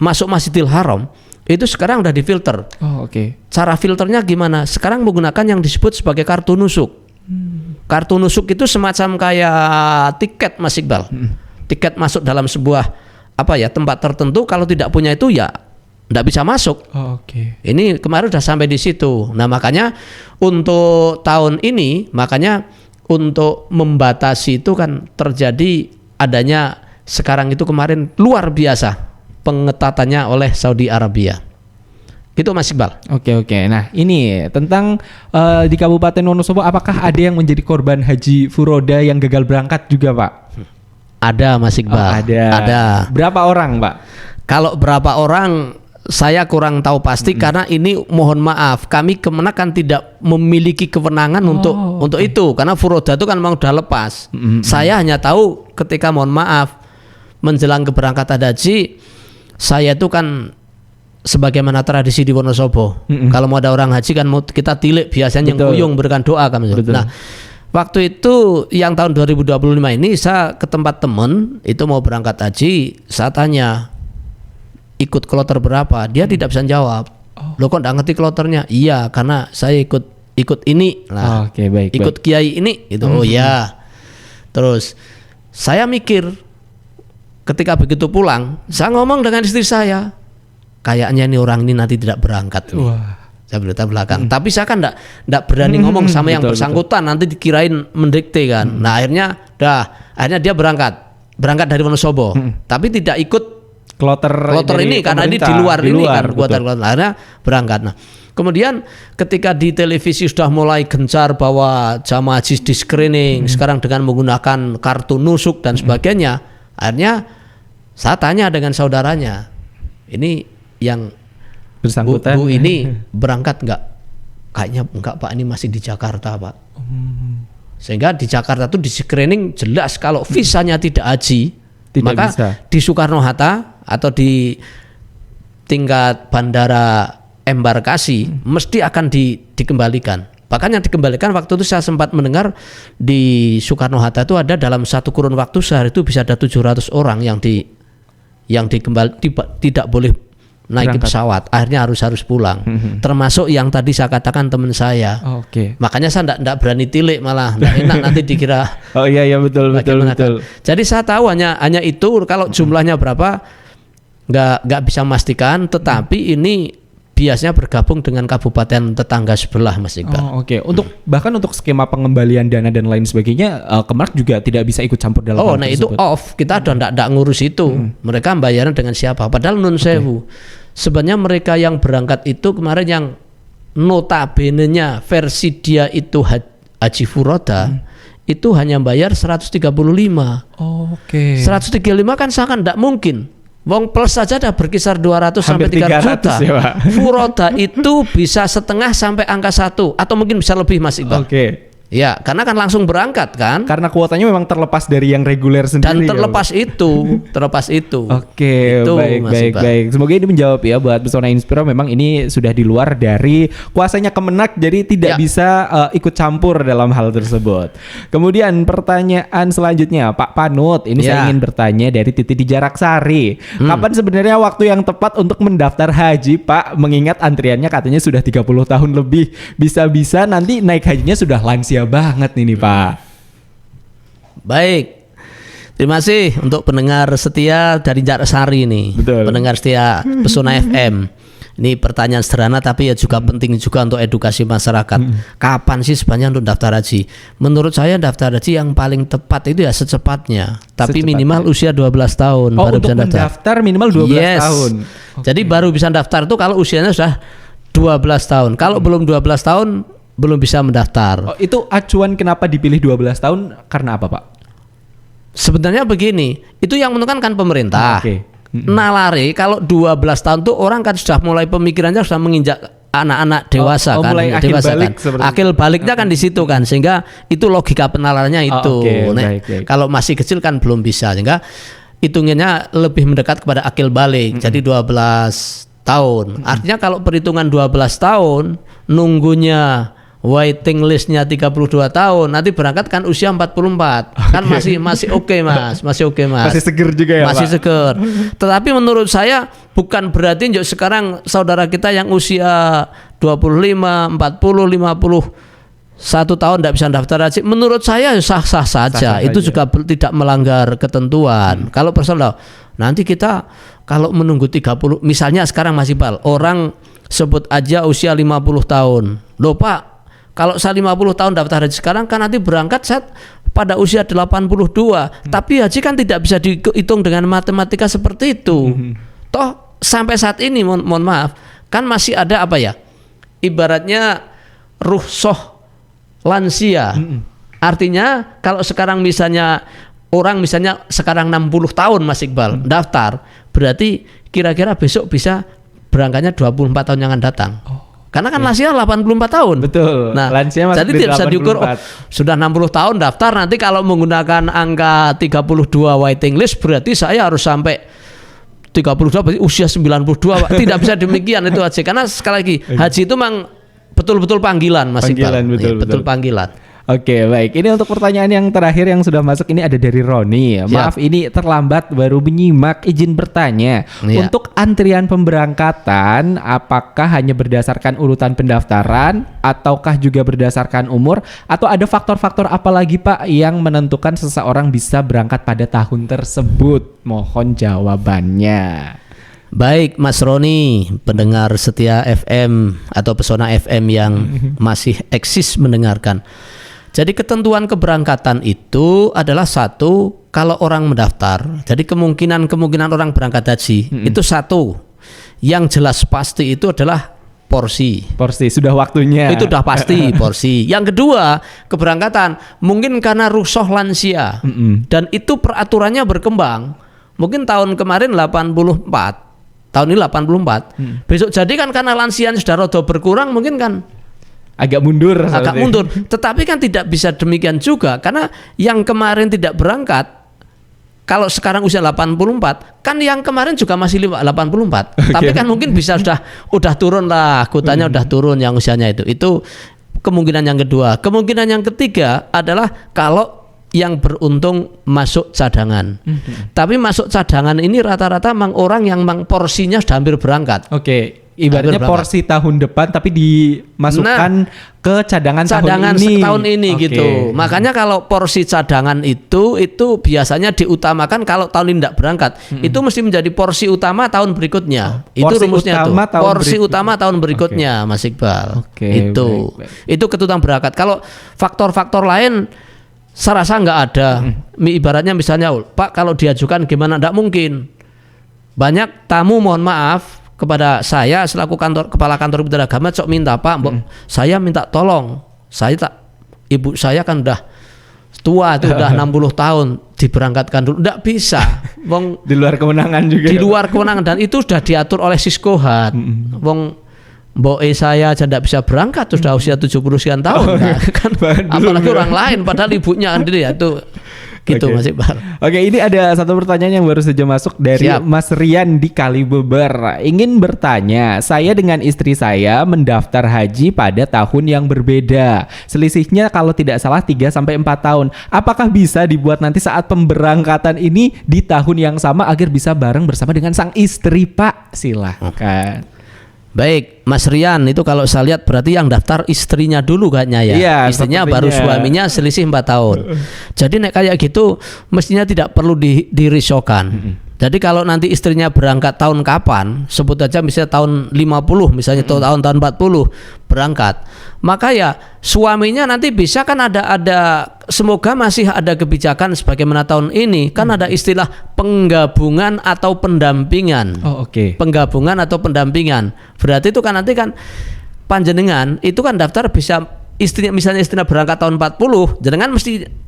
masuk Masjidil Haram, itu sekarang udah difilter. Oh, oke. Cara filternya gimana? Sekarang menggunakan yang disebut sebagai kartu nusuk. Kartu nusuk itu semacam kayak tiket, Mas Iqbal. Tiket masuk dalam sebuah tempat tertentu. Kalau tidak punya itu ya tidak bisa masuk. Oh, oke. Ini kemarin udah sampai di situ. Nah, makanya untuk tahun ini, untuk membatasi itu kan terjadi adanya sekarang itu kemarin luar biasa pengetatannya oleh Saudi Arabia. Gitu, Mas Iqbal. Oke. Nah, ini tentang di Kabupaten Wonosobo, apakah ada yang menjadi korban haji furoda yang gagal berangkat juga, Pak? Ada, Mas Iqbal. Oh, ada. Berapa orang, Pak? Kalau berapa orang saya kurang tahu pasti, karena ini mohon maaf, kami Kemenak kan tidak memiliki kewenangan untuk itu, karena furoda itu kan memang udah lepas. Saya hanya tahu ketika mohon maaf menjelang keberangkatan haji, saya itu kan sebagaimana tradisi di Wonosobo, kalau mau ada orang haji kan kita tilik biasanya yang kuyung berikan doa kan. Nah, waktu itu yang tahun 2025 ini saya ke tempat temen itu mau berangkat haji, saya tanya ikut kloter berapa, dia tidak bisa jawab. Lo kok nggak ngerti kloternya? Iya, karena saya ikut ini lah. Oke, baik. Ikut kiai ini itu. Oh ya. Terus saya mikir ketika begitu pulang, saya ngomong dengan istri saya, kayaknya ini orang ini nanti tidak berangkat nih. Wah. Saya berita belakang. Tapi saya kan enggak berani ngomong sama yang bersangkutan, nanti dikirain mendikte kan. Nah, akhirnya dia berangkat dari Wonosobo, tapi tidak ikut kloter ini karena ini di luar ini kan buatan kloter. Akhirnya berangkat. Nah, kemudian ketika di televisi sudah mulai gencar bahwa jamaah haji di screening sekarang dengan menggunakan kartu nusuk dan sebagainya, akhirnya saya tanya dengan saudaranya, ini yang bersangkutan Bu ini berangkat enggak? Kayaknya enggak, Pak, ini masih di Jakarta, Pak. Sehingga di Jakarta tuh di screening jelas kalau visanya tidak haji, maka bisa. di Soekarno-Hatta atau di tingkat bandara embarkasi mesti akan dikembalikan. Bahkan yang dikembalikan waktu itu saya sempat mendengar di Soekarno-Hatta itu ada dalam satu kurun waktu sehari itu bisa ada 700 orang yang tidak boleh naik pesawat, akhirnya harus pulang. Termasuk yang tadi saya katakan teman saya. Oke. Makanya saya enggak berani tilik, malah enggak enak nanti dikira. Oh iya betul. Jadi saya tahu hanya itu, kalau jumlahnya berapa enggak bisa memastikan, tetapi ini biasanya bergabung dengan kabupaten tetangga sebelah, Mas Iqbal. Oh, oke. Bahkan untuk skema pengembalian dana dan lain sebagainya, Kemenak juga tidak bisa ikut campur dalam hal itu tersebut. off. Kita udah enggak ngurus itu. Mereka bayaran dengan siapa? Padahal nun sewu. Sebenarnya mereka yang berangkat itu kemarin yang notabene-nya versi dia itu haji furoda itu hanya bayar 135. Oke. 135 kan sangat enggak mungkin. Wong plus saja ada berkisar 200 sampai 300 juta. Ya, Pak. Furoda itu bisa setengah sampai angka 1 atau mungkin bisa lebih, Mas Iqbal. Oke. Ya, karena kan langsung berangkat kan. Karena kuotanya memang terlepas dari yang reguler sendiri. Dan terlepas itu. Oke, Itu, baik. Semoga ini menjawab ya buat Pesona Inspira. Memang ini sudah di luar dari kuasanya Kemenak, jadi tidak bisa ikut campur dalam hal tersebut. Kemudian pertanyaan selanjutnya, Pak Panut. Ini saya ingin bertanya dari Titi di Jaraksari. Kapan sebenarnya waktu yang tepat untuk mendaftar haji, Pak? Mengingat antriannya katanya sudah 30 tahun lebih. Bisa-bisa nanti naik hajinya sudah lansia banget nih Pak. Baik. Terima kasih untuk pendengar setia dari Jaraksari nih. Betul. Pendengar setia Pesona FM. Ini pertanyaan sederhana tapi ya juga penting juga untuk edukasi masyarakat. Kapan sih sebenarnya untuk daftar haji? Menurut saya daftar haji yang paling tepat itu ya secepatnya. Tapi Secepatnya. minimal usia 12 tahun Oh, baru untuk bisa daftar. mendaftar minimal 12 Yes. tahun. Jadi baru bisa daftar itu kalau usianya sudah 12 tahun. Kalau belum 12 tahun belum bisa mendaftar. Oh, itu acuan kenapa dipilih 12 tahun karena apa, Pak? Sebenarnya begini, itu yang menentukan kan pemerintah. Oke. Nalari kalau 12 tahun tuh orang kan sudah mulai pemikirannya sudah menginjak anak-anak dewasa kan, mulai akil dewasa balik kan. seperti Akil baliknya kan di situ kan, sehingga itu logika penalarannya itu. oke, Nek, baik. kalau masih kecil kan belum bisa, sehingga hitungannya lebih mendekat kepada akil balik. Jadi 12 tahun. Artinya kalau perhitungan 12 tahun nunggunya waiting listnya 32 tahun, nanti berangkat kan usia 44. Kan masih oke Mas, masih oke Mas. Masih seger juga ya, Masih Pak? seger. Tetapi menurut saya bukan berarti Njok sekarang saudara kita yang usia 25, 40, 50 1 tahun tidak bisa daftar haji. Menurut saya sah-sah saja. Sah-sah Itu saja. juga tidak melanggar ketentuan. Kalau persoalan nanti kita kalau menunggu 30, misalnya sekarang masih orang sebut aja usia 50 tahun. Loh Pak, kalau saya 50 tahun daftar haji sekarang kan nanti berangkat saat pada usia 82. Tapi haji kan tidak bisa dihitung dengan matematika seperti itu. Toh sampai saat ini mohon maaf kan masih ada apa ya? Ibaratnya rukhsah lansia. Artinya kalau sekarang misalnya orang misalnya sekarang 60 tahun Mas Iqbal daftar, berarti kira-kira besok bisa berangkatnya 24 tahun yang akan datang. Karena kan lansia 84 tahun. Betul. Nah, Lansia masuk jadi di tidak bisa diukur 84. sudah 60 tahun daftar, nanti kalau menggunakan angka 32 waiting list berarti saya harus sampai 32 berarti usia 92 Pak. Tidak bisa demikian itu haji. Karena sekali lagi haji itu memang betul-betul panggilan Mas Panggilan, Iqbal. betul, Iya, betul betul. panggilan. Oke, baik. Ini untuk pertanyaan yang terakhir yang sudah masuk ini ada dari Roni. Maaf ini terlambat baru menyimak, izin bertanya. Iya. Untuk antrian pemberangkatan apakah hanya berdasarkan urutan pendaftaran ataukah juga berdasarkan umur atau ada faktor-faktor apa lagi Pak yang menentukan seseorang bisa berangkat pada tahun tersebut? Mohon jawabannya. Baik Mas Roni, pendengar setia FM atau Pesona FM yang masih eksis mendengarkan. Jadi ketentuan keberangkatan itu adalah satu, kalau orang mendaftar, jadi kemungkinan orang berangkat haji itu satu. Yang jelas pasti itu adalah porsi. Porsi sudah waktunya. Itu udah pasti porsi. Yang kedua, keberangkatan mungkin karena rukhsah lansia. Dan itu peraturannya berkembang. Mungkin tahun kemarin 84, tahun ini 84. Besok jadi kan karena lansianya sudah rada berkurang, mungkin kan agak mundur. agak seperti. mundur. Tetapi kan tidak bisa demikian juga, karena yang kemarin tidak berangkat, kalau sekarang usia 84, kan yang kemarin juga masih 84. Tapi kan mungkin bisa udah turun lah, kuotanya udah turun yang usianya itu. Itu kemungkinan yang kedua. Kemungkinan yang ketiga adalah kalau yang beruntung masuk cadangan. Tapi masuk cadangan ini rata-rata memang orang yang memang porsinya sudah hampir berangkat. Oke, ibaratnya Hampir berangkat. porsi tahun depan tapi dimasukkan ke cadangan tahun ini Oke. gitu. Makanya kalau porsi cadangan itu biasanya diutamakan kalau tahun ini tidak berangkat. Itu mesti menjadi porsi utama tahun berikutnya. Itu porsi rumusnya tuh. utama tahun Porsi berikut- utama tahun berikutnya, Mas Iqbal. Oke, Itu. baik. Itu ketentuan berangkat. Kalau faktor-faktor lain saya rasa nggak ada. Ibaratnya misalnya, Pak kalau diajukan gimana? Nggak mungkin. Banyak tamu mohon maaf kepada saya selaku kepala kantor Bidara Agama sok minta, Pak, Mbok, saya minta tolong. Ibu saya kan udah tua itu udah 60 tahun, diberangkatkan dulu. Nggak bisa. Wong Di luar kewenangan juga. di luar kewenangan, dan itu sudah diatur oleh Siskohat. Wong Mbok saya aja tidak bisa berangkat sudah usia 70 sekian tahun. Nah, kan Bahkan belum apalagi ya. orang lain padahal ibunya sendiri ya itu gitu Oke. Mas Iqbal. Oke, ini ada satu pertanyaan yang baru saja masuk dari Siap. Mas Rian di Kalibeber. Ingin bertanya, saya dengan istri saya mendaftar haji pada tahun yang berbeda. Selisihnya kalau tidak salah 3 sampai 4 tahun. Apakah bisa dibuat nanti saat pemberangkatan ini di tahun yang sama agar bisa bareng bersama dengan sang istri, Pak? Silahkan. Baik, Mas Rian, itu kalau saya lihat berarti yang daftar istrinya dulu kayaknya ya. Iya, Istrinya sepertinya. baru suaminya selisih 4 tahun. Jadi nek kayak gitu mestinya tidak perlu dirisaukan. Jadi kalau nanti istrinya berangkat tahun kapan, sebut aja misalnya tahun 50 misalnya atau tahun 40 berangkat, maka ya suaminya nanti bisa kan ada semoga masih ada kebijakan sebagaimana tahun ini kan ada istilah penggabungan atau pendampingan. Oh, oke. Penggabungan atau pendampingan. Berarti itu kan nanti kan panjenengan itu kan daftar bisa istrinya misalnya istrinya berangkat tahun 40, jenengan mesti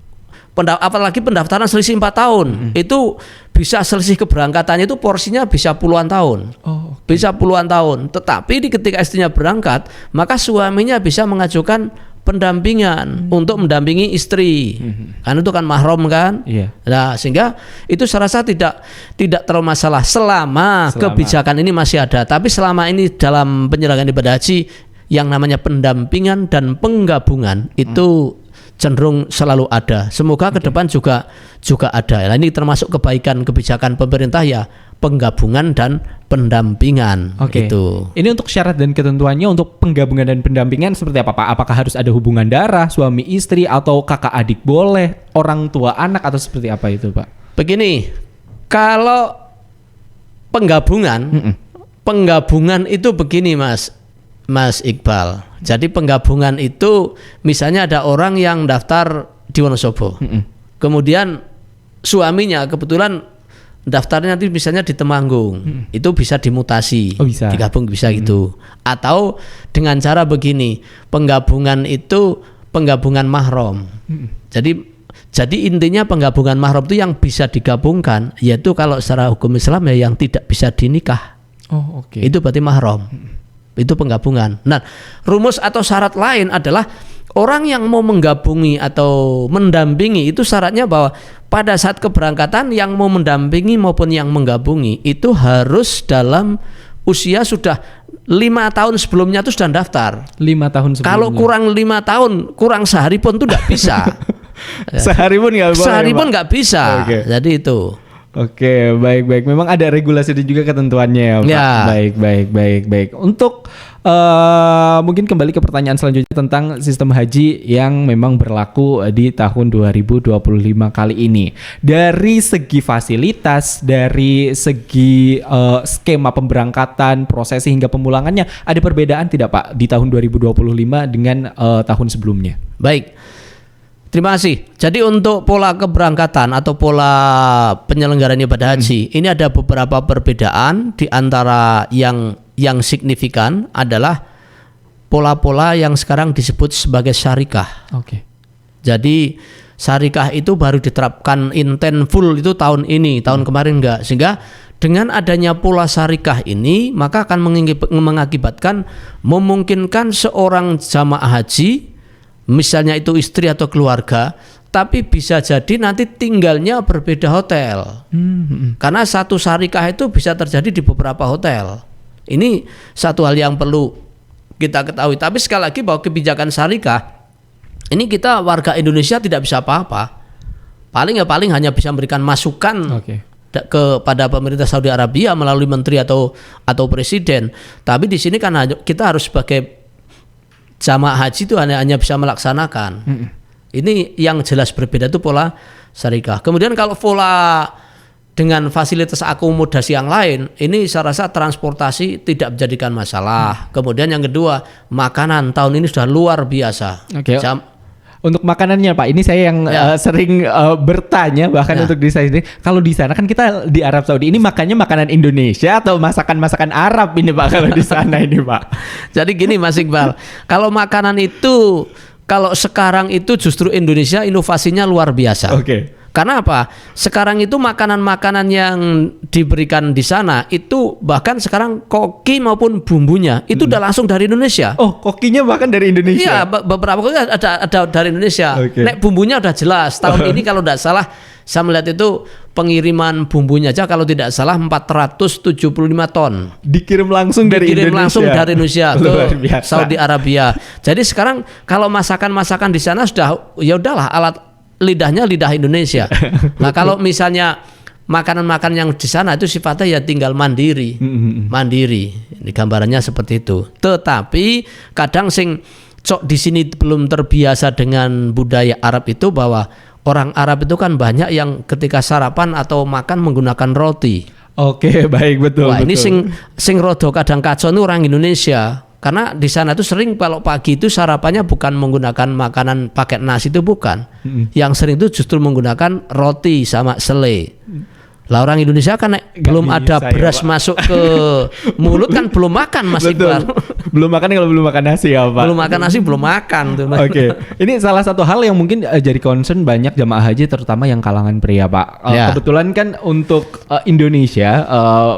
apalagi pendaftaran selisih 4 tahun itu bisa selisih keberangkatannya itu porsinya bisa puluhan tahun. Oh, bisa puluhan tahun. Tetapi ketika istrinya berangkat maka suaminya bisa mengajukan pendampingan untuk mendampingi istri. Kan itu kan mahram kan. Iya. Nah sehingga itu saya rasa tidak terlalu masalah selama kebijakan ini masih ada. Tapi selama ini dalam penyelenggaraan ibadah haji yang namanya pendampingan dan penggabungan itu cenderung selalu ada. Semoga ke depan juga ada. Nah, ini termasuk kebaikan kebijakan pemerintah ya, penggabungan dan pendampingan. Oke. Itu. Ini untuk syarat dan ketentuannya untuk penggabungan dan pendampingan seperti apa Pak? Apakah harus ada hubungan darah, suami istri atau kakak adik boleh, orang tua anak atau seperti apa itu Pak? Begini, kalau penggabungan itu begini Mas Iqbal. Jadi penggabungan itu misalnya ada orang yang daftar di Wonosobo. Kemudian suaminya kebetulan daftarnya nanti misalnya di Temanggung. Itu bisa dimutasi. Oh, bisa. Digabung bisa gitu. Atau dengan cara begini, penggabungan itu penggabungan mahram. Jadi intinya penggabungan mahram itu yang bisa digabungkan yaitu kalau secara hukum Islam ya yang tidak bisa dinikah. Oh, oke. Itu berarti mahram. Itu penggabungan. Nah, rumus atau syarat lain adalah orang yang mau menggabungi atau mendampingi itu syaratnya bahwa pada saat keberangkatan yang mau mendampingi maupun yang menggabungi itu harus dalam usia sudah 5 tahun sebelumnya itu sudah daftar. 5 tahun sebelumnya. Kalau kurang 5 tahun, kurang sehari pun itu tidak bisa. Sehari pun nggak boleh. Sehari pun nggak bisa. Oke. Jadi itu. Oke, baik. Memang ada regulasi dan juga ketentuannya, Pak. Ya. Baik. Untuk mungkin kembali ke pertanyaan selanjutnya tentang sistem haji yang memang berlaku di tahun 2025 kali ini. Dari segi fasilitas, dari segi skema pemberangkatan, prosesi hingga pemulangannya, ada perbedaan tidak Pak di tahun 2025 dengan tahun sebelumnya? Baik. Terima kasih. Jadi untuk pola keberangkatan atau pola penyelenggaraan ibadah haji ini ada beberapa perbedaan. Di antara yang signifikan adalah pola-pola yang sekarang disebut sebagai syarikah. Oke. Jadi syarikah itu baru diterapkan intent full itu tahun ini, tahun kemarin enggak. Sehingga dengan adanya pola syarikah ini maka akan mengakibatkan memungkinkan seorang jamaah haji misalnya itu istri atau keluarga, tapi bisa jadi nanti tinggalnya berbeda hotel. Karena satu syarikah itu bisa terjadi di beberapa hotel. Ini satu hal yang perlu kita ketahui. Tapi sekali lagi bahwa kebijakan syarikah ini kita warga Indonesia tidak bisa apa-apa. Paling hanya bisa memberikan masukan kepada pemerintah Saudi Arabia melalui menteri atau presiden. Tapi di sini kan kita harus sebagai jamaah haji itu hanya bisa melaksanakan. Ini yang jelas berbeda itu pola syarikah. Kemudian kalau pola dengan fasilitas akomodasi yang lain, ini saya rasa transportasi tidak menjadikan masalah. Kemudian yang kedua, makanan tahun ini sudah luar biasa. Untuk makanannya Pak, ini saya yang sering bertanya bahkan untuk diri saya sendiri. Kalau di sana kan kita di Arab Saudi ini makannya makanan Indonesia atau masakan Arab ini Pak kalau di sana ini Pak. Jadi gini Mas Iqbal, kalau makanan itu kalau sekarang itu justru Indonesia inovasinya luar biasa. Karena apa? Sekarang itu makanan-makanan yang diberikan di sana itu bahkan sekarang koki maupun bumbunya itu udah langsung dari Indonesia. Oh, kokinya bahkan dari Indonesia? Iya, beberapa koki ada dari Indonesia. Nek bumbunya udah jelas. Tahun ini kalau tidak salah saya melihat itu pengiriman bumbunya aja kalau tidak salah 475 ton. Dikirim langsung dari Indonesia ke Saudi Arabia. Jadi sekarang kalau masakan-masakan di sana sudah ya udahlah lidahnya lidah Indonesia. Nah kalau misalnya makanan-makanan yang di sana itu sifatnya ya tinggal mandiri. Ini gambarannya seperti itu. Tetapi kadang di sini belum terbiasa dengan budaya Arab itu bahwa orang Arab itu kan banyak yang ketika sarapan atau makan menggunakan roti. Oke, baik, betul. Wah, ini betul. sing rodo kadang kacau itu orang Indonesia. Karena di sana tuh sering kalau pagi itu sarapannya bukan menggunakan makanan pakai nasi, itu bukan. Yang sering itu justru menggunakan roti sama selai. Lah orang Indonesia kan belum bisa ada ya, beras Pak. masuk ke mulut kan belum makan Mas Betul. Iqbal. Belum makan kalau belum makan nasi ya, Pak. Belum makan nasi belum makan tuh. Oke, ini salah satu hal yang mungkin jadi concern banyak jamaah haji, terutama yang kalangan pria, Pak. Ya. Kebetulan kan untuk Indonesia,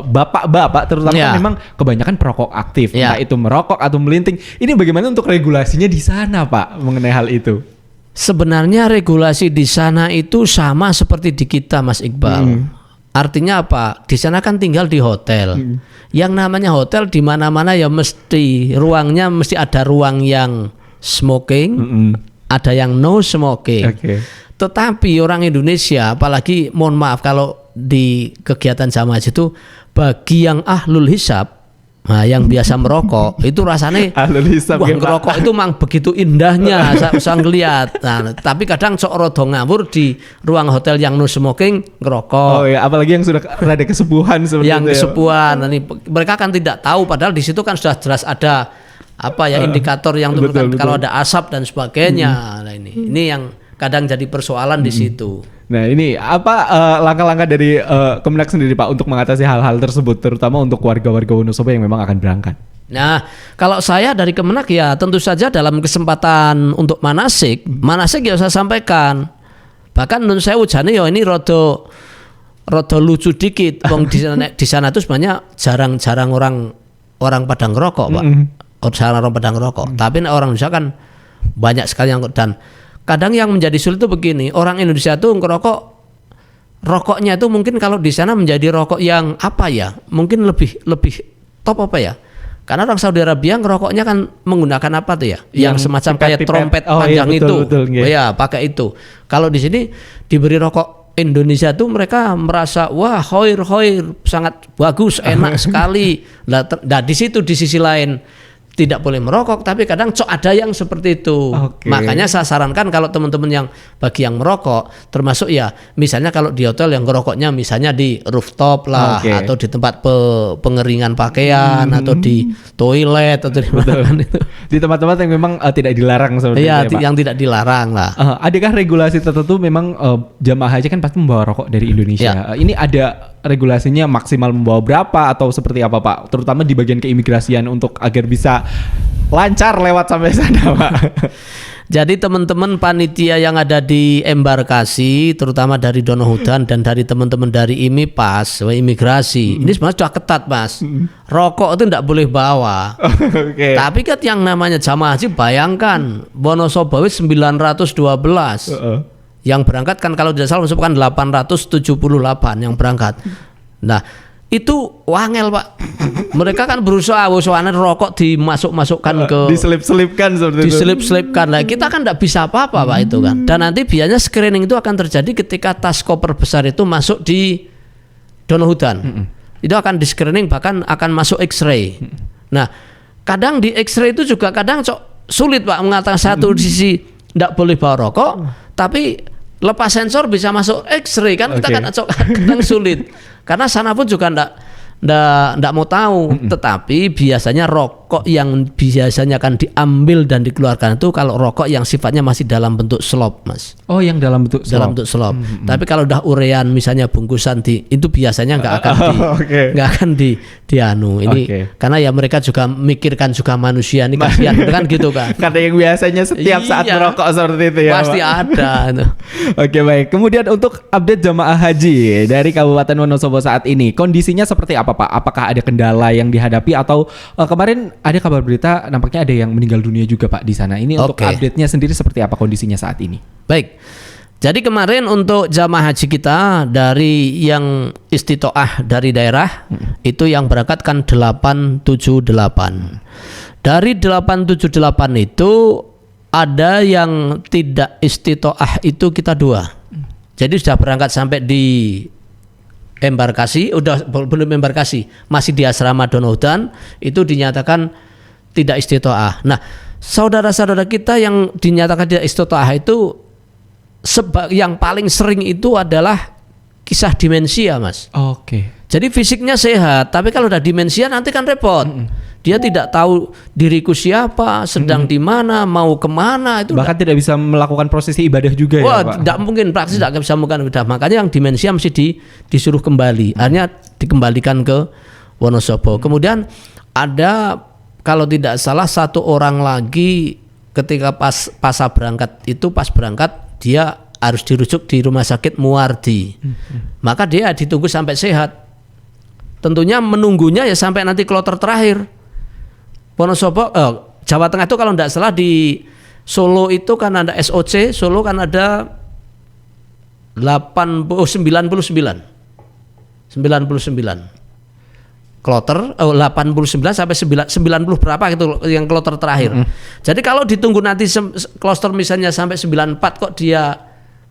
bapak-bapak terutama Ya. kan memang kebanyakan perokok aktif, Ya. entah itu merokok atau melinting. Ini bagaimana untuk regulasinya di sana, Pak, mengenai hal itu? Sebenarnya regulasi di sana itu sama seperti di kita, Mas Iqbal. Artinya apa? Di sana kan tinggal di hotel. Yang namanya hotel di mana-mana ya mesti ruangnya mesti ada ruang yang smoking, ada yang no smoking. Oke. Tetapi orang Indonesia, apalagi mohon maaf kalau di kegiatan jamaah haji itu bagi yang ahlul hisab, nah, yang biasa merokok itu rasanya Ahlul hisab wah, ya, Pak. ngerokok itu mang begitu indahnya saya ngeliat. Nah, tapi kadang sok rodo ngawur di ruang hotel yang no smoking ngerokok. Oh ya, apalagi yang sudah rada kesepuhan seperti Yang itu ya. kesepuan. Nah, ini mereka kan tidak tahu padahal di situ kan sudah jelas ada apa ya indikator yang betul, menunjukkan betul. kalau ada asap dan sebagainya. Nah, ini yang kadang jadi persoalan di situ. Nah, ini apa langkah-langkah dari Kemenak sendiri, Pak, untuk mengatasi hal-hal tersebut, terutama untuk warga-warga Wonosobo yang memang akan berangkat? Nah, kalau saya dari Kemenak ya tentu saja dalam kesempatan untuk manasik ya saya sampaikan. Bahkan menurut saya ujane ya ini rodo lucu dikit. Wong di sana tuh sebenarnya jarang-jarang orang pada ngerokok, Pak. Jarang orang pada ngerokok. Tapi orang Indonesia kan banyak sekali yang dan kadang yang menjadi sulit itu begini, orang Indonesia tuh ngerokok rokoknya itu mungkin kalau di sana menjadi rokok yang apa ya? Mungkin lebih top apa ya? Karena orang Saudi Arabia ngerokoknya kan menggunakan apa tuh ya? Yang semacam kayak pipet-pipet. trompet Oh, iya, panjang betul, itu. betul, iya. Oh, ya, pakai itu. Kalau di sini diberi rokok Indonesia tuh mereka merasa wah hoir sangat bagus, enak sekali. Nah, di situ di sisi lain tidak boleh merokok, tapi kadang ada yang seperti itu. Oke. Makanya saya sarankan kalau teman-teman yang bagi yang merokok, termasuk ya misalnya kalau di hotel yang ngerokoknya misalnya di rooftop lah, Oke. atau di tempat pengeringan pakaian, atau di toilet atau di mana kan itu. Di tempat-tempat yang memang tidak dilarang seperti Iya, itu ya, Pak? yang tidak dilarang lah. Adakah regulasi tertentu memang jamaah haji kan pasti membawa rokok dari Indonesia? Ya. Ini ada regulasinya maksimal membawa berapa atau seperti apa, Pak? Terutama di bagian keimigrasian untuk agar bisa lancar lewat sampai sana, Pak. Jadi teman-teman panitia yang ada di embarkasi, terutama dari Donohudan dan dari teman-teman dari IMIPAS, imigrasi, ini sebenarnya sudah ketat, Mas. Rokok itu tidak boleh bawa. Oke. Tapi kan yang namanya jamaah haji, bayangkan Wonosobo 912. Yang berangkat kan kalau tidak salah masukkan 878 yang berangkat. Nah, itu wangel, Pak. Mereka kan berusaha rokok dimasukkan ke Diselip-selipkan seperti itu. diselip-selipkan. Nah, kita kan tidak bisa apa-apa, Pak, itu kan. Dan nanti biasanya screening itu akan terjadi ketika tas koper besar itu masuk di Donohudan. Itu akan di screening, bahkan akan masuk X-ray. Nah, kadang di X-ray itu juga kadang sulit, Pak, mengatakan satu sisi tidak boleh bawa rokok, tapi lepas sensor bisa masuk X-ray kan. Kita Oke. kan kadang sulit. Karena sana pun juga ndak mau tahu, tetapi biasanya rokok yang biasanya akan diambil dan dikeluarkan itu kalau rokok yang sifatnya masih dalam bentuk slop, Mas. Oh, yang dalam bentuk Dalam bentuk slop. Tapi kalau udah urean misalnya bungkusan itu biasanya nggak akan nggak akan dianu ini Oke. karena ya mereka juga mikirkan juga manusia ini kasihan kan gitu kan. Kata yang biasanya setiap saat Iya. merokok seperti itu ya, Pasti Pak? ada. Itu. Oke, baik. Kemudian untuk update jamaah haji dari Kabupaten Wonosobo saat ini, kondisinya seperti apa, Pak? Apakah ada kendala yang dihadapi atau kemarin ada kabar berita nampaknya ada yang meninggal dunia juga, Pak, di sana. Ini untuk Oke. update-nya sendiri seperti apa kondisinya saat ini? Baik. Jadi kemarin untuk jamaah haji kita dari yang istitoah dari daerah itu yang berangkat kan 878. Dari 878 itu ada yang tidak istitoah itu kita 2. Jadi sudah berangkat sampai di embarkasi, belum embarkasi, masih di asrama Donohudan itu dinyatakan tidak istitoah. Nah, saudara-saudara kita yang dinyatakan tidak istitoah itu yang paling sering itu adalah kisah demensia, Mas. Oke. Jadi fisiknya sehat, tapi kalau udah demensia nanti kan repot. Dia tidak tahu diriku siapa, sedang di mana, mau kemana itu. Bahkan tidak bisa melakukan prosesi ibadah juga Wah, ya Pak. tidak mungkin, praktis tidak bisa melakukan ibadah. Makanya yang demensia mesti disuruh kembali. Akhirnya dikembalikan ke Wonosobo. Kemudian ada kalau tidak salah satu orang lagi ketika pas berangkat dia harus dirujuk di rumah sakit Muardi. Maka dia ditunggu sampai sehat. Tentunya menunggunya ya sampai nanti kloter terakhir. Wonosobo, Jawa Tengah itu kalau tidak salah di Solo itu kan ada SOC, Solo kan ada 99 kloter, 89 sampai 90 berapa gitu yang kloter terakhir. Jadi kalau ditunggu nanti kloter misalnya sampai 94 kok dia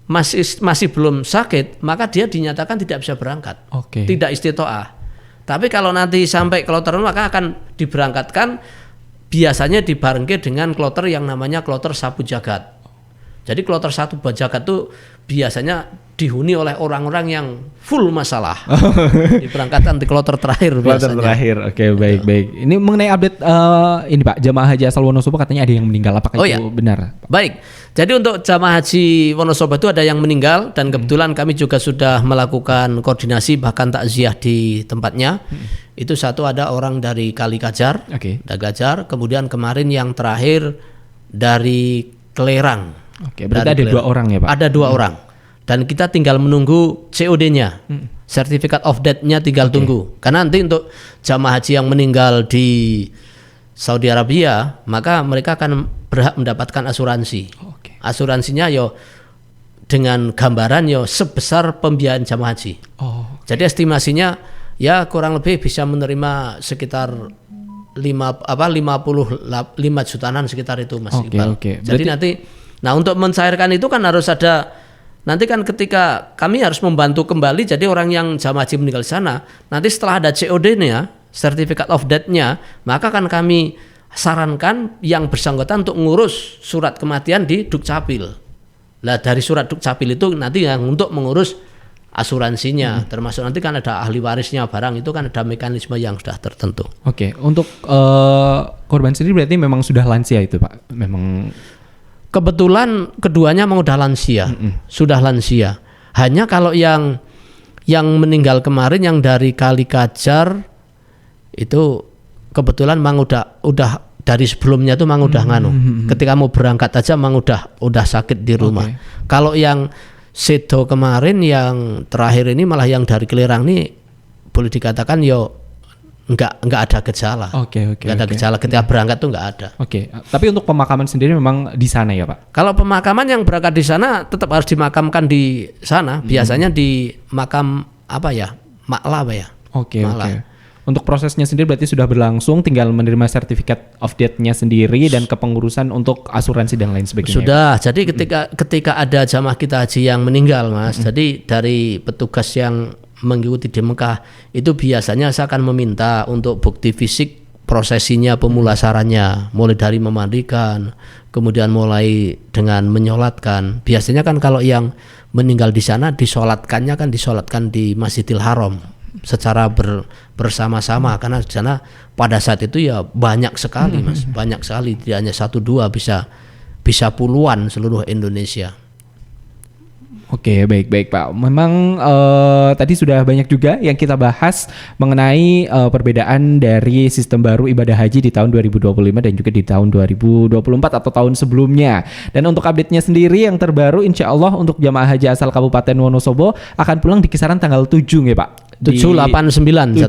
masih belum sakit, maka dia dinyatakan tidak bisa berangkat. Oke. Tidak istitoah. Tapi kalau nanti sampai kloter maka akan diberangkatkan, biasanya dibarengke dengan kloter yang namanya kloter Sabu Jagat. Jadi kloter Sabu Jagat itu biasanya dihuni oleh orang-orang yang full masalah. Diberangkatkan di kloter terakhir Kloter biasanya. terakhir. Oke, baik. Ini mengenai update ini Pak, jamaah haji asal Wonosobo katanya ada yang meninggal. Apakah itu benar? Baik. Jadi untuk jamaah haji Wonosobo itu ada yang meninggal dan kebetulan kami juga sudah melakukan koordinasi bahkan takziah di tempatnya. Itu satu ada orang dari Kali Kajar, Dagajar, kemudian kemarin yang terakhir dari Kelerang. Oke, berarti ada 2 orang ya Pak? Ada 2 orang. Dan kita tinggal menunggu COD-nya. Certificate of Death-nya tinggal tunggu. Karena nanti untuk jamaah haji yang meninggal di Saudi Arabia, maka mereka akan berhak mendapatkan asuransi. Asuransinya yo dengan gambaran yo sebesar pembiayaan jamaah haji. Jadi estimasinya ya kurang lebih bisa menerima sekitar 55 jutaan sekitar itu Mas Iqbal. Jadi nanti untuk mencairkan itu kan harus ada, nanti kan ketika kami harus membantu kembali, jadi orang yang jamaah haji meninggal di sana, nanti setelah ada COD-nya, Certificate of Death-nya, maka kan kami sarankan yang bersangkutan untuk ngurus surat kematian di Dukcapil. Lah dari surat Dukcapil itu nanti yang untuk mengurus asuransinya, termasuk nanti kan ada ahli warisnya barang, itu kan ada mekanisme yang sudah tertentu. Oke, untuk korban sendiri berarti memang sudah lansia itu Pak? Memang kebetulan keduanya memang sudah lansia, sudah lansia. Hanya kalau yang meninggal kemarin yang dari Kali Kajar itu kebetulan memang udah dari sebelumnya tuh memang udah nganu. Ketika mau berangkat aja memang udah sakit di rumah. Kalau yang Sedo kemarin yang terakhir ini malah yang dari Kelerang nih boleh dikatakan yo nggak ada gejala. Nggak ada gejala ketika berangkat tuh nggak ada. Tapi untuk pemakaman sendiri memang di sana ya Pak? Kalau pemakaman yang berangkat di sana tetap harus dimakamkan di sana. Biasanya di makam Makla apa ya? Makla. Untuk prosesnya sendiri berarti sudah berlangsung, tinggal menerima Certificate of Death-nya sendiri dan kepengurusan untuk asuransi dan lain sebagainya. Sudah. Jadi ketika ada jamaah kita haji yang meninggal Mas, jadi dari petugas yang mengikuti di Mekah itu biasanya saya akan meminta untuk bukti fisik prosesinya, pemulasarannya, mulai dari memandikan, kemudian mulai dengan menyolatkan. Biasanya kan kalau yang meninggal di sana disolatkan di Masjidil Haram secara bersama-sama, karena di sana pada saat itu ya banyak sekali Mas, banyak sekali, tidak hanya 1-2, bisa puluhan seluruh Indonesia. Oke, baik Pak. Memang tadi sudah banyak juga yang kita bahas mengenai perbedaan dari sistem baru ibadah haji di tahun 2025 dan juga di tahun 2024 atau tahun sebelumnya. Dan untuk update-nya sendiri yang terbaru, insya Allah untuk jamaah haji asal Kabupaten Wonosobo akan pulang di kisaran tanggal 7 ya Pak? 789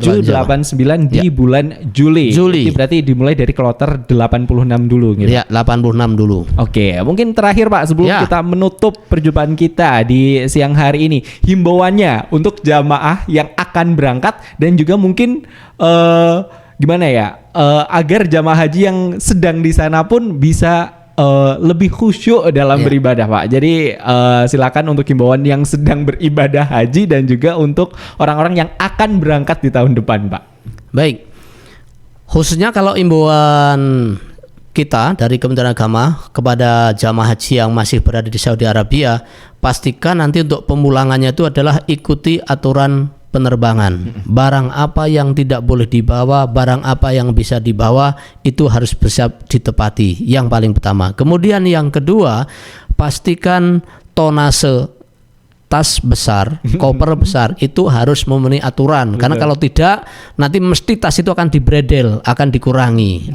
di bulan Juli. Jadi berarti dimulai dari kloter 86 dulu gitu. Ya, 86 dulu. Oke, mungkin terakhir Pak sebelum kita menutup perjumpaan kita di siang hari ini, himbauannya untuk jamaah yang akan berangkat dan juga mungkin agar jamaah haji yang sedang di sana pun bisa lebih khusyuk dalam beribadah Pak. Jadi silakan untuk himbauan yang sedang beribadah haji dan juga untuk orang-orang yang akan berangkat di tahun depan Pak. Baik. Khususnya kalau himbauan kita dari Kementerian Agama kepada jamaah haji yang masih berada di Saudi Arabia, pastikan nanti untuk pemulangannya itu adalah ikuti aturan penerbangan. Barang apa yang tidak boleh dibawa, barang apa yang bisa dibawa, itu harus bisa ditepati. Yang paling pertama. Kemudian yang kedua, pastikan tonase tas besar, koper besar itu harus memenuhi aturan. Karena kalau tidak, nanti mesti tas itu akan dibredel, akan dikurangi,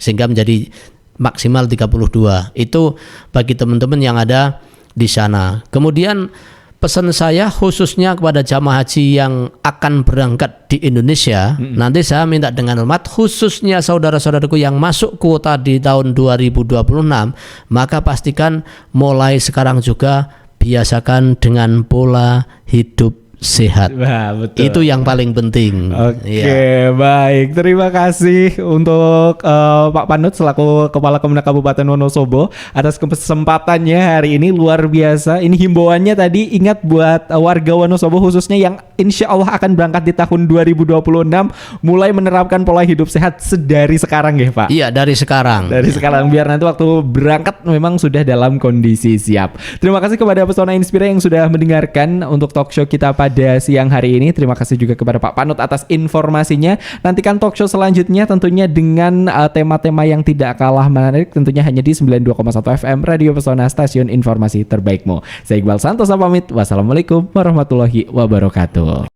sehingga menjadi maksimal 32. Itu bagi teman-teman yang ada di sana. Kemudian pesan saya khususnya kepada jamaah haji yang akan berangkat di Indonesia, nanti saya minta dengan hormat, khususnya saudara-saudaraku yang masuk kuota di tahun 2026, maka pastikan mulai sekarang juga biasakan dengan pola hidup sehat. Wah, betul. Itu yang paling penting. Oke, baik. Terima kasih untuk Pak Panut selaku Kepala Kemenak Kabupaten Wonosobo atas kesempatannya hari ini, luar biasa. Ini himbauannya tadi, ingat buat warga Wonosobo khususnya yang insya Allah akan berangkat di tahun 2026, mulai menerapkan pola hidup sehat sedari sekarang ya Pak. Iya, dari sekarang. Dari sekarang biar nanti waktu berangkat memang sudah dalam kondisi siap. Terima kasih kepada Pesona Inspira yang sudah mendengarkan untuk talk show kita pada siang hari ini. Terima kasih juga kepada Pak Panut atas informasinya. Nantikan talk show selanjutnya tentunya dengan tema-tema yang tidak kalah menarik, tentunya hanya di 92,1 FM Radio Pesona, stasiun informasi terbaikmu. Saya Iqbal Santosa pamit. Wassalamualaikum warahmatullahi wabarakatuh.